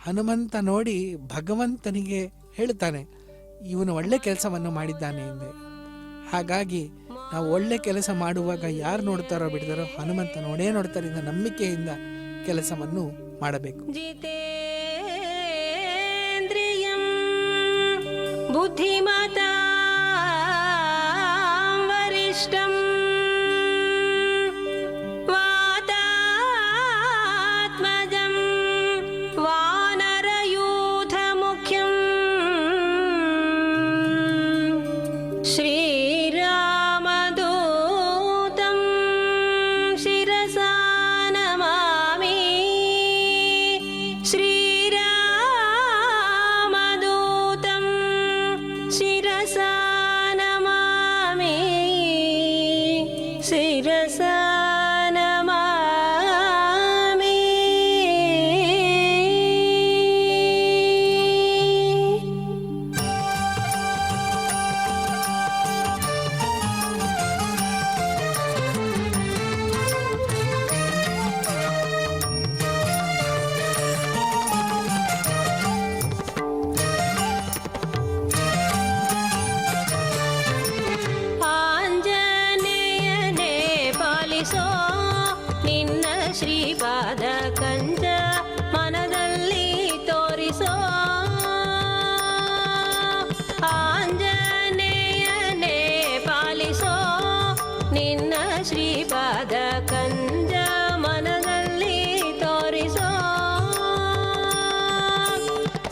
ಹನುಮಂತ ನೋಡಿ ಭಗವಂತನಿಗೆ ಹೇಳ್ತಾನೆ, ಇವನು ಒಳ್ಳೆ ಕೆಲಸವನ್ನು ಮಾಡಿದ್ದಾನೆ ಎಂದು. ಹಾಗಾಗಿ ನಾವು ಒಳ್ಳೆ ಕೆಲಸ ಮಾಡುವಾಗ ಯಾರು ನೋಡ್ತಾರೋ ಬಿಡ್ತಾರೋ ಹನುಮಂತ ನೋಡೇ ನೋಡ್ತಾರೆ. ನಂಬಿಕೆಯಿಂದ ಕೆಲಸವನ್ನು ಮಾಡಬೇಕು.
ಜಿತೇಂದ್ರಿಯಂ ಬುದ್ಧಿಮತಾ ವರಿಷ್ಠಂ ವಾತಾತ್ಮಜಂ ವಾನರಯೂಥಂ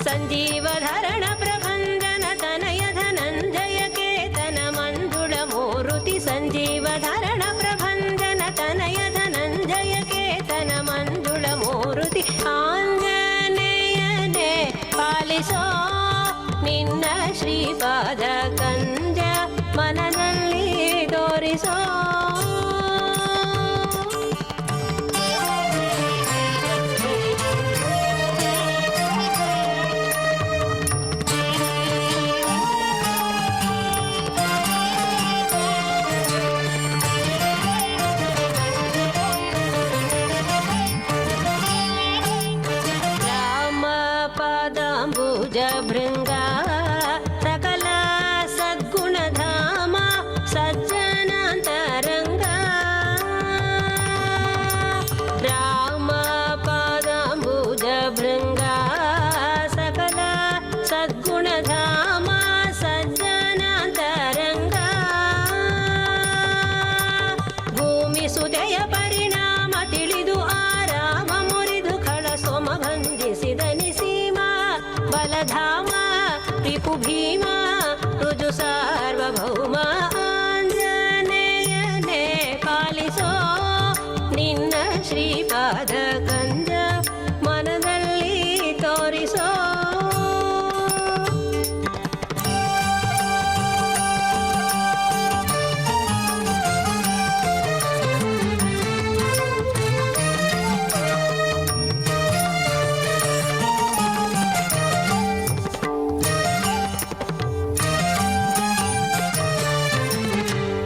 ಸಂಜೀವಧರಣ ಪ್ರಭಂಜನ ತನಯ ಧನಂಜಯ ಕೇತನ ಮಂಜುಳ ಮೂರುತಿ ಸಂಜೀವಧರಣ ಪ್ರಭಂಜನ ತನಯ ಧನಂಜಯ ಕೇತನ ಮಂಜುಳ ಮೂರುತಿ ಆಂಜನೇಯನೇ ಪಾಲಿಸೋ ನಿನ್ನ ಶ್ರೀಪಾದ ಕಂಜ ಮನದಲ್ಲಿ ತೋರಿಸೋ. ಭೃಂಗ ಸಕಲ ಸದ್ಗುಣಧಾಮ ಸಜ್ಜನಾಂತರಂಗ ರಾಮ ಪಾದಾಂಬುಜ ಭೃಂಗ ಸಕಲ ಸದ್ಗುಣಧಾಮ ಸಜ್ಜನಾಂತರಂಗ ಭೂಮಿ ಸುದಯ ಪರಿಣಾಮ ತಿಳಿದು ಆರಾಮ ಮುರಿದು ಖಳ ಸೋಮ ಭಂಜಿಸಿದ ನಿಸೀಮ ಬಲಧಾಮ ರಿಪು ಭೀಮ ರುಜು ಸಾರ್ವಭೌಮ ಆಂಜನೇಯನೇ ಪಾಲಿಸೋ ನಿನ್ನ ಶ್ರೀಪಾದ ಕಂಜ ಮನದಲ್ಲಿ ತೋರಿಸೋ.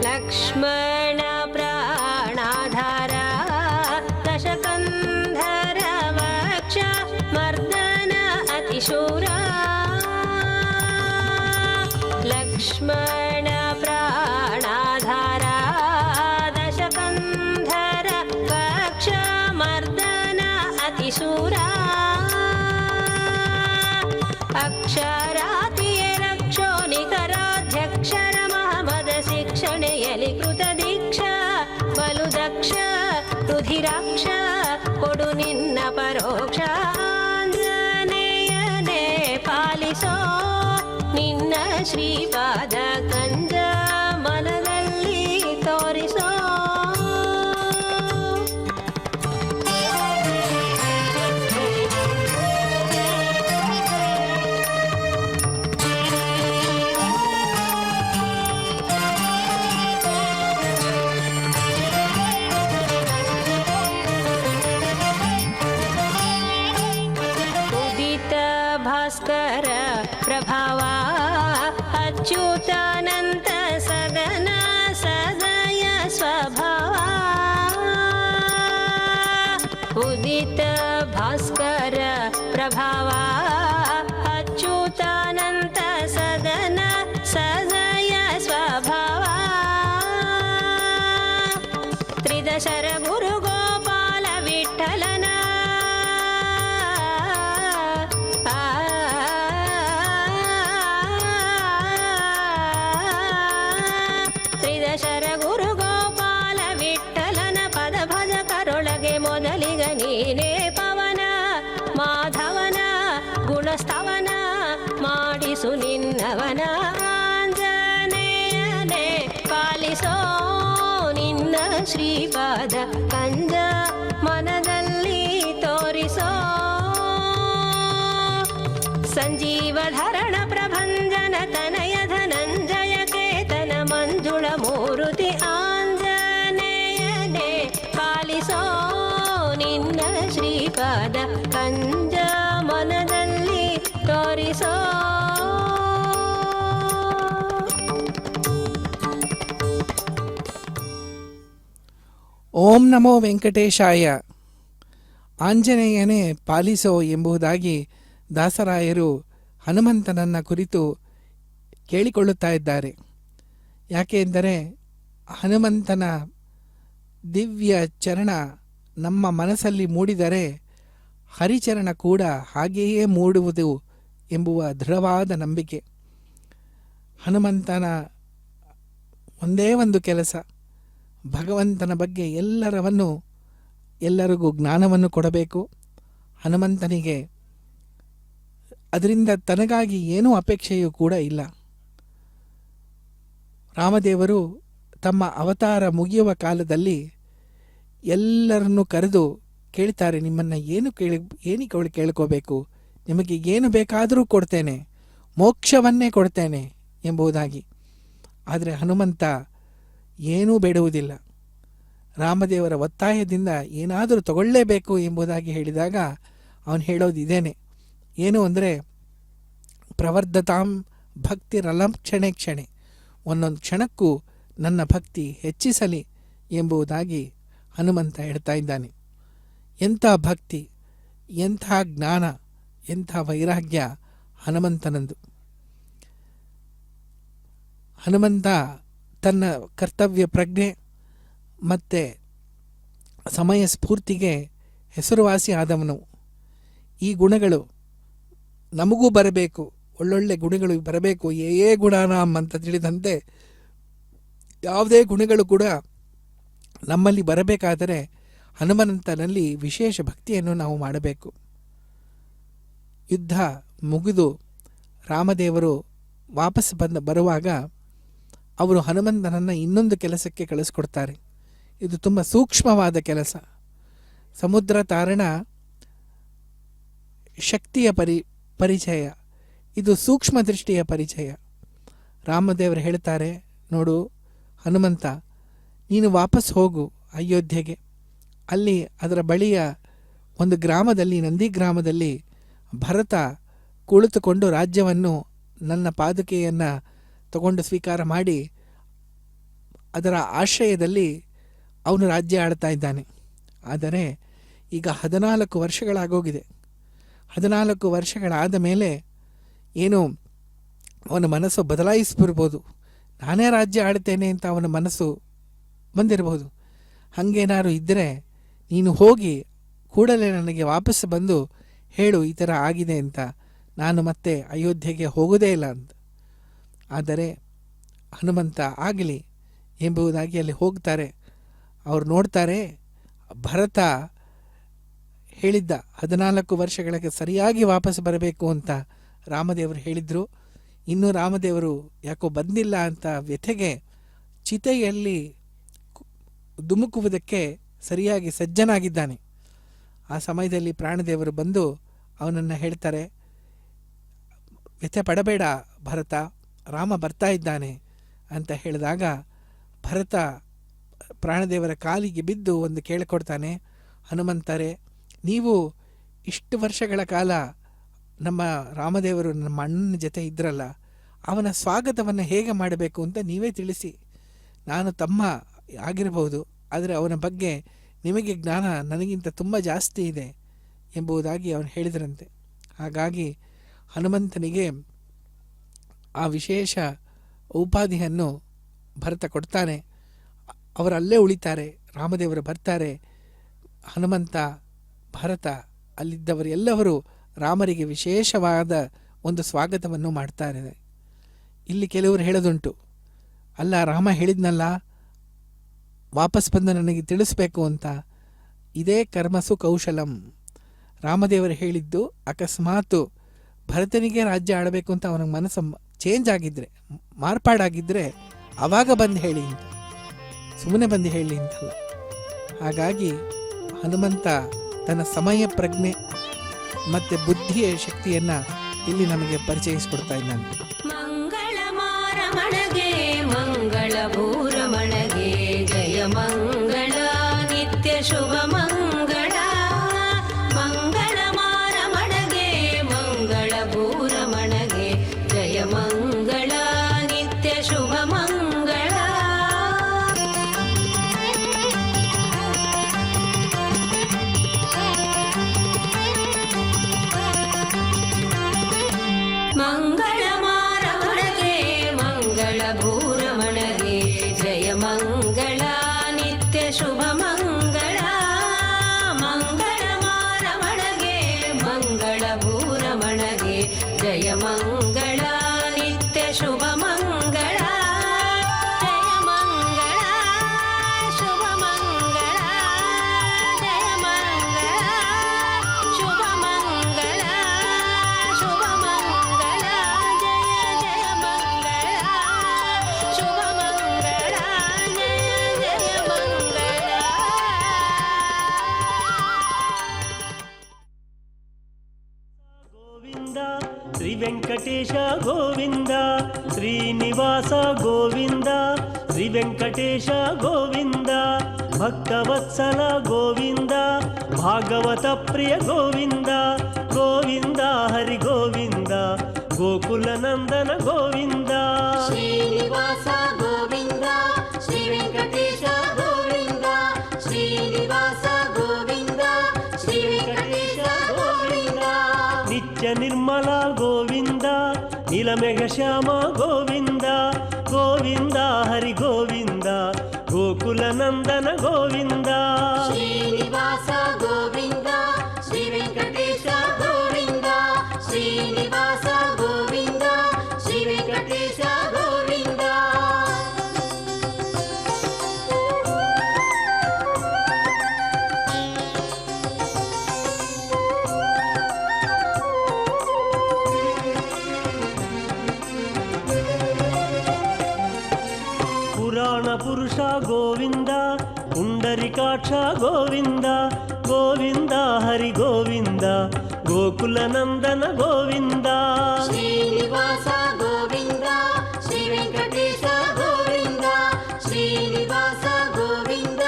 ಲಕ್ಷ್ಮಣ ಪ್ರಾಣಾಧಾರ ದಶಕಂಧರ ವಕ್ಷ ಮರ್ದನ ಅತಿಶೂರ ಲಕ್ಷ್ಮಣ ಪ್ರಾಣಾಧಾರ ದಶಕಂಧರ ವಕ್ಷ ಮರ್ದನ ಅತಿಶೂರ ಅಕ್ಷರಾತಿಯ ರಕ್ಷೋ ನಿಕರಾಧ್ಯಕ್ಷರ ಮಹಮದ ಶಿಕ್ಷಣೆಯಲಿ ಕೃತ ದೀಕ್ಷಾ ಬಲು ದಕ್ಷ ರುಧಿರಾಕ್ಷ ಕೊಡು ನಿನ್ನ ಪರೋಕ್ಷ ಆಂಜನೇಯನೇ ಪಾಲಿಸೋ ನಿನ್ನ ಶ್ರೀಪಾದ ಕಂಜ ಮನದಲ್ಲಿ ತೋರಿಸೋ. ಭಾಸ್ಕರ ಪ್ರಭಾವ ಅಚ್ಯುತಾನಂತ ಸದನ ಸದಯ ಸ್ವಭಾವ ಉದಿತ ಭಾಸ್ಕರ ಪ್ರಭಾವ ಅಚ್ಯುತಾನಂತ ಸದನ ಸದಯ ಸ್ವಭಾವ ತ್ರಿದಶರ ಗುರು ಗೋಪಾಲ ವಿಠಲನ ತ್ರಿದಶರ ಗುರು ಗೋಪಾಲ ವಿಠಲನ ಪದ ಭಜ ಕರೊಳಗೆ ಮೊದಲಿಗ ನೀನೇ ಪವನ ಮಾಧವನ ಗುಣಸ್ತವನ ಮಾಡಿಸು ನಿನ್ನವನ ಆಂಜನೇಯನೇ ಪಾಲಿಸೋ ನಿನ್ನ ಶ್ರೀಪಾದ ಕಂಜ ಮನದಲ್ಲಿ ತೋರಿಸೋ. ಸಂಜೀವಧರಣ ಪ್ರಭಂಜನ ತನಯ ಧನಂಜಯ ಕೇತನ ಮಂಜುಳ ಮೂರುತಿ ಆಂಜನೇಯನೇ ಪಾಲಿಸೋ ನಿನ್ನ ಶ್ರೀಪಾದ ಕಂಜ ಮನದಲ್ಲಿ ತೋರಿಸೋ.
ಓಂ ನಮೋ ವೆಂಕಟೇಶಾಯ. ಆಂಜನೇಯನೇ ಪಾಲಿಸೋ ಎಂಬುದಾಗಿ ದಾಸರಾಯರು ಹನುಮಂತನನ್ನ ಕುರಿತು ಕೇಳಿಕೊಳ್ಳುತ್ತಾ ಇದ್ದಾರೆ. ಯಾಕೆ ಎಂದರೆ ಹನುಮಂತನ ದಿವ್ಯ ಚರಣ ನಮ್ಮ ಮನಸ್ಸಲ್ಲಿ ಮೂಡಿದರೆ ಹರಿಚರಣ ಕೂಡ ಹಾಗೆಯೇ ಮೂಡುವುದು ಎಂಬುವ ದೃಢವಾದ ನಂಬಿಕೆ. ಹನುಮಂತನ ಒಂದೇ ಒಂದು ಕೆಲಸ, ಭಗವಂತನ ಬಗ್ಗೆ ಎಲ್ಲರಿಗೂ ಜ್ಞಾನವನ್ನು ಕೊಡಬೇಕು. ಹನುಮಂತನಿಗೆ ಅದರಿಂದ ತನಗಾಗಿ ಏನೂ ಅಪೇಕ್ಷೆಯೂ ಕೂಡ ಇಲ್ಲ. ರಾಮದೇವರು ತಮ್ಮ ಅವತಾರ ಮುಗಿಯುವ ಕಾಲದಲ್ಲಿ ಎಲ್ಲರನ್ನೂ ಕರೆದು ಕೇಳ್ತಾರೆ, ನಿಮ್ಮನ್ನು ಏನಕ್ಕೆ ಕೇಳ್ಕೋಬೇಕು, ನಿಮಗೆ ಏನು ಬೇಕಾದರೂ ಕೊಡ್ತೇನೆ, ಮೋಕ್ಷವನ್ನೇ ಕೊಡ್ತೇನೆ ಎಂಬುದಾಗಿ. ಆದರೆ ಹನುಮಂತ ಏನೂ ಬೇಡುವುದಿಲ್ಲ. ರಾಮದೇವರ ಒತ್ತಾಯದಿಂದ ಏನಾದರೂ ತಗೊಳ್ಳೇಬೇಕು ಎಂಬುದಾಗಿ ಹೇಳಿದಾಗ ಅವನು ಹೇಳೋದು ಇದೇನೆ, ಏನು ಅಂದರೆ ಪ್ರವರ್ಧತಾಂ ಭಕ್ತಿರಲಂ ಕ್ಷಣೆ ಕ್ಷಣೆ, ಒಂದೊಂದು ಕ್ಷಣಕ್ಕೂ ನನ್ನ ಭಕ್ತಿ ಹೆಚ್ಚಿಸಲಿ ಎಂಬುದಾಗಿ ಹನುಮಂತ ಹೇಳ್ತಾ ಇದ್ದಾನೆ. ಎಂಥ ಭಕ್ತಿ, ಎಂಥ ಜ್ಞಾನ, ಎಂಥ ವೈರಾಗ್ಯ ಹನುಮಂತನಂದು. ಹನುಮಂತ ತನ್ನ ಕರ್ತವ್ಯ ಪ್ರಜ್ಞೆ ಮತ್ತು ಸಮಯ ಸ್ಫೂರ್ತಿಗೆ ಹೆಸರುವಾಸಿ ಆದವನು. ಈ ಗುಣಗಳು ನಮಗೂ ಬರಬೇಕು, ಒಳ್ಳೊಳ್ಳೆ ಗುಣಗಳು ಬರಬೇಕು. ಗುಣನಾಮ್ ಅಂತ ತಿಳಿದಂತೆ ಯಾವುದೇ ಗುಣಗಳು ಕೂಡ ನಮ್ಮಲ್ಲಿ ಬರಬೇಕಾದರೆ ಹನುಮಂತನಲ್ಲಿ ವಿಶೇಷ ಭಕ್ತಿಯನ್ನು ನಾವು ಮಾಡಬೇಕು. ಯುದ್ಧ ಮುಗಿದು ರಾಮದೇವರು ವಾಪಸ್ ಬರುವಾಗ ಅವರು ಹನುಮಂತನನ್ನು ಇನ್ನೊಂದು ಕೆಲಸಕ್ಕೆ ಕಳಿಸ್ಕೊಡ್ತಾರೆ. ಇದು ತುಂಬ ಸೂಕ್ಷ್ಮವಾದ ಕೆಲಸ. ಸಮುದ್ರ ತಾರಣ ಶಕ್ತಿಯ ಪರಿಚಯ, ಇದು ಸೂಕ್ಷ್ಮ ದೃಷ್ಟಿಯ ಪರಿಚಯ. ರಾಮದೇವರು ಹೇಳ್ತಾರೆ, ನೋಡು ಹನುಮಂತ, ನೀನು ವಾಪಸ್ ಹೋಗು ಅಯೋಧ್ಯೆಗೆ. ಅಲ್ಲಿ ಅದರ ಬಳಿಯ ಒಂದು ಗ್ರಾಮದಲ್ಲಿ, ನಂದಿ ಗ್ರಾಮದಲ್ಲಿ ಭರತ ಕುಳಿತುಕೊಂಡು ರಾಜ್ಯವನ್ನು ನನ್ನ ಪಾದುಕೆಯನ್ನು ತಗೊಂಡು ಸ್ವೀಕಾರ ಮಾಡಿ ಅದರ ಆಶ್ರಯದಲ್ಲಿ ಅವನು ರಾಜ್ಯ ಆಳ್ತಾ ಇದ್ದಾನೆ. ಆದರೆ ಈಗ 14 ವರ್ಷಗಳಾಗೋಗಿದೆ. 14 ವರ್ಷಗಳಾದ ಮೇಲೆ ಏನು ಅವನ ಮನಸ್ಸು ಬದಲಾಯಿಸ್ಬಿರ್ಬೋದು. ನಾನೇ ರಾಜ್ಯ ಆಳ್ತೇನೆ ಅಂತ ಅವನ ಮನಸ್ಸು ಬಂದಿರಬಹುದು. ಹಾಗೇನಾದ್ರು ಇದ್ದರೆ ನೀನು ಹೋಗಿ ಕೂಡಲೇ ನನಗೆ ವಾಪಸ್ ಬಂದು ಹೇಳು, ಈ ಥರ ಆಗಿದೆ ಅಂತ, ನಾನು ಮತ್ತೆ ಅಯೋಧ್ಯೆಗೆ ಹೋಗೋದೇ ಇಲ್ಲ ಅಂತ. ಆದರೆ ಹನುಮಂತ ಆಗಲಿ ಎಂಬುದಾಗಿ ಅಲ್ಲಿ ಹೋಗ್ತಾರೆ. ಅವ್ರು ನೋಡ್ತಾರೆ, ಭರತ ಹೇಳಿದ್ದ 14 ವರ್ಷಗಳಿಗೆ ಸರಿಯಾಗಿ ವಾಪಸ್ ಬರಬೇಕು ಅಂತ ರಾಮದೇವರು ಹೇಳಿದರು. ಇನ್ನೂ ರಾಮದೇವರು ಯಾಕೋ ಬಂದಿಲ್ಲ ಅಂತ ವ್ಯಥೆಗೆ ಚಿತೆಯಲ್ಲಿ ಧುಮುಕುವುದಕ್ಕೆ ಸರಿಯಾಗಿ ಸಜ್ಜನಾಗಿದ್ದಾನೆ. ಆ ಸಮಯದಲ್ಲಿ ಪ್ರಾಣದೇವರು ಬಂದು ಅವನನ್ನು ಹೇಳ್ತಾರೆ, ವ್ಯಥೆ ಪಡಬೇಡ ಭರತ, ರಾಮ ಬರ್ತಾ ಇದ್ದಾನೆ ಅಂತ ಹೇಳಿದಾಗ ಭರತ ಪ್ರಾಣದೇವರ ಕಾಲಿಗೆ ಬಿದ್ದು ಒಂದು ಕೇಳಿಕೊಡ್ತಾನೆ, ಹನುಮಂತರೇ, ನೀವು ಇಷ್ಟು ವರ್ಷಗಳ ಕಾಲ ನಮ್ಮ ರಾಮದೇವರು ನಮ್ಮ ಅಣ್ಣನ ಜೊತೆ ಇದ್ರಲ್ಲ, ಅವನ ಸ್ವಾಗತವನ್ನು ಹೇಗೆ ಮಾಡಬೇಕು ಅಂತ ನೀವೇ ತಿಳಿಸಿ. ನಾನು ತಮ್ಮ ಆಗಿರಬಹುದು, ಆದರೆ ಅವನ ಬಗ್ಗೆ ನಿಮಗೆ ಜ್ಞಾನ ನನಗಿಂತ ತುಂಬ ಜಾಸ್ತಿ ಇದೆ ಎಂಬುದಾಗಿ ಅವನು ಹೇಳಿದರಂತೆ. ಹಾಗಾಗಿ ಹನುಮಂತನಿಗೆ ಆ ವಿಶೇಷ ಉಪಾಧಿಯನ್ನು ಭರತ ಕೊಡ್ತಾನೆ. ಅವರಲ್ಲೇ ಉಳಿತಾರೆ. ರಾಮದೇವರು ಬರ್ತಾರೆ. ಹನುಮಂತ, ಭರತ, ಅಲ್ಲಿದ್ದವರು ಎಲ್ಲವರು ರಾಮರಿಗೆ ವಿಶೇಷವಾದ ಒಂದು ಸ್ವಾಗತವನ್ನು ಮಾಡ್ತಾರೆ. ಇಲ್ಲಿ ಕೆಲವರು ಹೇಳೋದುಂಟು, ಅಲ್ಲ ರಾಮ ಹೇಳಿದ್ನಲ್ಲ ವಾಪಸ್ ಬಂದು ನನಗೆ ತಿಳಿಸ್ಬೇಕು ಅಂತ. ಇದೇ ಕರ್ಮಸು ಕೌಶಲಂ. ರಾಮದೇವರು ಹೇಳಿದ್ದು ಅಕಸ್ಮಾತು ಭರತನಿಗೆ ರಾಜ್ಯ ಆಡಬೇಕು ಅಂತ ಅವನ ಮನಸ್ಸು ಚೇಂಜ್ ಆಗಿದ್ದರೆ, ಮಾರ್ಪಾಡಾಗಿದ್ದರೆ ಆವಾಗ ಬಂದು ಹೇಳಿ ಅಂತ, ಸುಮ್ಮನೆ ಬಂದು ಹೇಳಿ ಅಂತಲ್ಲ. ಹಾಗಾಗಿ ಹನುಮಂತ ತನ್ನ ಸಮಯ ಪ್ರಜ್ಞೆ ಮತ್ತು ಬುದ್ಧಿಯ ಶಕ್ತಿಯನ್ನು ಇಲ್ಲಿ ನಮಗೆ ಪರಿಚಯಿಸಿಕೊಡ್ತಾ ಇದ್ದಾನೆ.
ಮಂಗಳ ಮಾರಮಣಗೆ ಮಂಗಳ ಭೂರಮಣಗೆ ಜಯ ಮಂಗಳ ನಿತ್ಯ ಶುಭ ಮಂಗಳ. ಮಂಗಳ ಮಾರಮಣಗೆ ಮಂಗಳ ಭೂರಮಣಗೆ ಜಯ ಮಂಗಳ ನಿತ್ಯ ಶುಭ ಮಂಗಳ. ಮಂಗಳ ಮಾರಮಣಗೆ ಮಂಗಳ ಭೂರಮಣಗೆ ಜಯ ಮಂಗಳ ನಿತ್ಯ ಶುಭ ಮಂಗಳ. ಮಂಗಳ ಮಾರಮಣಗೆ ಮಂಗಳ ಭೂರಮಣಗೆ ಜಯ ಮಂಗಳ ನಿತ್ಯ ಶುಭ ಮಂಗಳ. ಜಯ ಮಂಗಳ ಶುಭ ಮಂಗಳ. ಜಯ ಮಂಗಳ ಶುಭ ಮಂಗಳ. ಶುಭ ಮಂಗಳ.
ಶ್ರೀ ವೆಂಕಟೇಶ ಗೋವಿಂದ ಶ್ರೀನಿವಾಸ ಗೋವಿಂದ ಶ್ರೀ ವೆಂಕಟೇಶ ಗೋವಿಂದ ಭಕ್ತವತ್ಸಲ ಗೋವಿಂದ ಭಾಗವತ ಪ್ರಿಯ ಗೋವಿಂದ ಗೋವಿಂದ ಹರಿ ಗೋವಿಂದ ಗೋಕುಲ ನಂದನ ಗೋವಿಂದ
ಶ್ರೀನಿವಾಸ ಗೋವಿಂದ ಶ್ರೀ ವೆಂಕಟೇಶ ಗೋವಿಂದ ಶ್ರೀನಿವಾಸ ಗೋವಿಂದ ಶ್ರೀ ವೆಂಕಟೇಶ ಗೋವಿಂದ
ನಿತ್ಯ ನಿರ್ಮಲ ಗೋವಿಂದ ನೀಲಮೇಘ ಶ್ಯಾಮ ಗೋವಿಂದ ಗೋವಿಂದ ಹರಿ ಗೋವಿಂದ ಗೋಕುಲ ನಂದನ ಗೋವಿಂದ
ಶ್ರೀನಿವಾಸ ಗೋವಿಂದ ಶ್ರೀ ವೆಂಕಟೇಶ ಗೋವಿಂದ ಶ್ರೀನಿವಾಸ ಗೋವಿಂದ ಶ್ರೀ ವೆಂಕಟೇಶ ಗೋವಿಂದ
ಪುರಾಣ ಪುರುಷ ಗೋವಿಂದ ಪುಂಡರಿಕಾಕ್ಷ ಗೋವಿಂದ ಗೋವಿಂದ ಹರಿ ಗೋವಿಂದ ಗೋಕುಲ ನಂದನ ಗೋವಿಂದ
ಶ್ರೀನಿವಾಸ ಗೋವಿಂದ ಶ್ರೀ ವೆಂಕಟೇಶ ಗೋವಿಂದ ಶ್ರೀನಿವಾಸ ಗೋವಿಂದ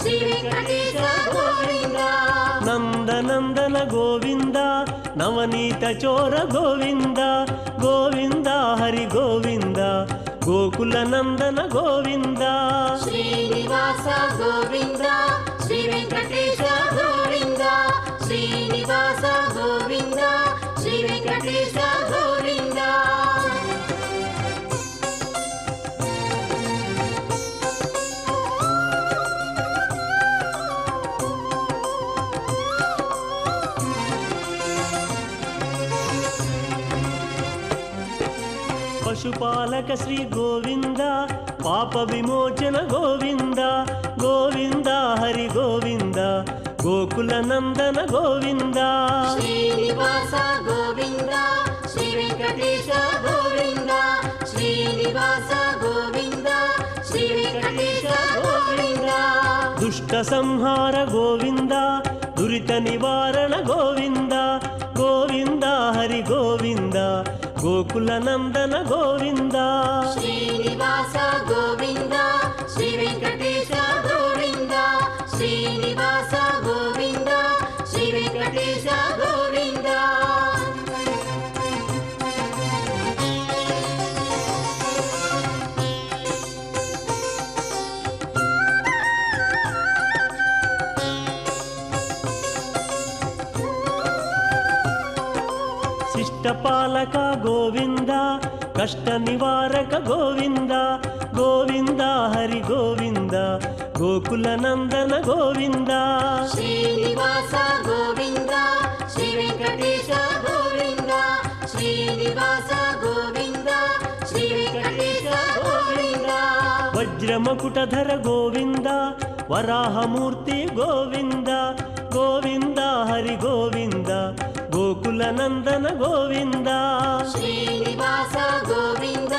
ಶ್ರೀ ವೆಂಕಟೇಶ ಗೋವಿಂದ
ನಂದನಂದನ ಗೋವಿಂದ ನವನೀತ ಚೋರ ಗೋವಿಂದ ಗೋವಿಂದ ಹರಿ ಗೋವಿಂದ ಗೋಕುಲ ನಂದನ ಗೋವಿಂದ
ಶ್ರೀನಿವಾಸ ಗೋವಿಂದ ಶ್ರೀ ವೆಂಕಟೇಶ ಗೋವಿಂದ ಶ್ರೀನಿವಾಸ ಗೋವಿಂದ ಶ್ರೀ ವೆಂಕಟೇಶ ಗೋವಿಂದ
ಪಶುಪಾಲಕ ಶ್ರೀ ಗೋವಿಂದ ಪಾಪ ವಿಮೋಚನ ಗೋವಿಂದ ಗೋವಿಂದ ಹರಿ ಗೋವಿಂದ ಗೋಕುಲ ನಂದನ ಗೋವಿಂದ
ಶ್ರೀನಿವಾಸ ಗೋವಿಂದ ಶ್ರೀ ವೆಂಕಟೇಶ ಗೋವಿಂದ ಶ್ರೀನಿವಾಸ ಗೋವಿಂದ ಶ್ರೀ ವೆಂಕಟೇಶ ಗೋವಿಂದ
ದುಷ್ಟ ಸಂಹಾರ ಗೋವಿಂದ ದುರಿತ ನಿವಾರಣ ಗೋವಿಂದ ಗೋವಿಂದ ಹರಿ ಗೋವಿಂದ ಗೋಕುಲ ನಂದನ ಗೋವಿಂದ
ಶ್ರೀನಿವಾಸ ಗೋವಿಂದ ಶ್ರೀ ವೆಂಕಟೇಶ ಗೋವಿಂದ ಶ್ರೀನಿವಾಸ ಗೋವಿಂದ ಶ್ರೀ ವೆಂಕಟೇಶ ಗೋವಿಂದ
ಶಿಷ್ಟಪಾಲಕ ಗೋವಿಂದ ಕಷ್ಟ ನಿವಾರಕ ಗೋವಿಂದ ಗೋವಿಂದ ಹರಿ ಗೋವಿಂದ ಗೋಕುಲ ನಂದನ ಗೋವಿಂದ
ಶ್ರೀನಿವಾಸ ಗೋವಿಂದ ಶ್ರೀ ವೆಂಕಟೇಶ ಗೋವಿಂದ ಶ್ರೀನಿವಾಸ ಗೋವಿಂದ ಶ್ರೀ ವೆಂಕಟೇಶ ಗೋವಿಂದ
ವಜ್ರ ಮಕುಟಧರ ಗೋವಿಂದ ವರಾಹ ಮೂರ್ತಿ ಗೋವಿಂದ ಗೋವಿಂದ ಹರಿ ಗೋವಿಂದ ಗೋಕುಲ ನಂದನ ಗೋವಿಂದ
ಶ್ರೀನಿವಾಸ ಗೋವಿಂದ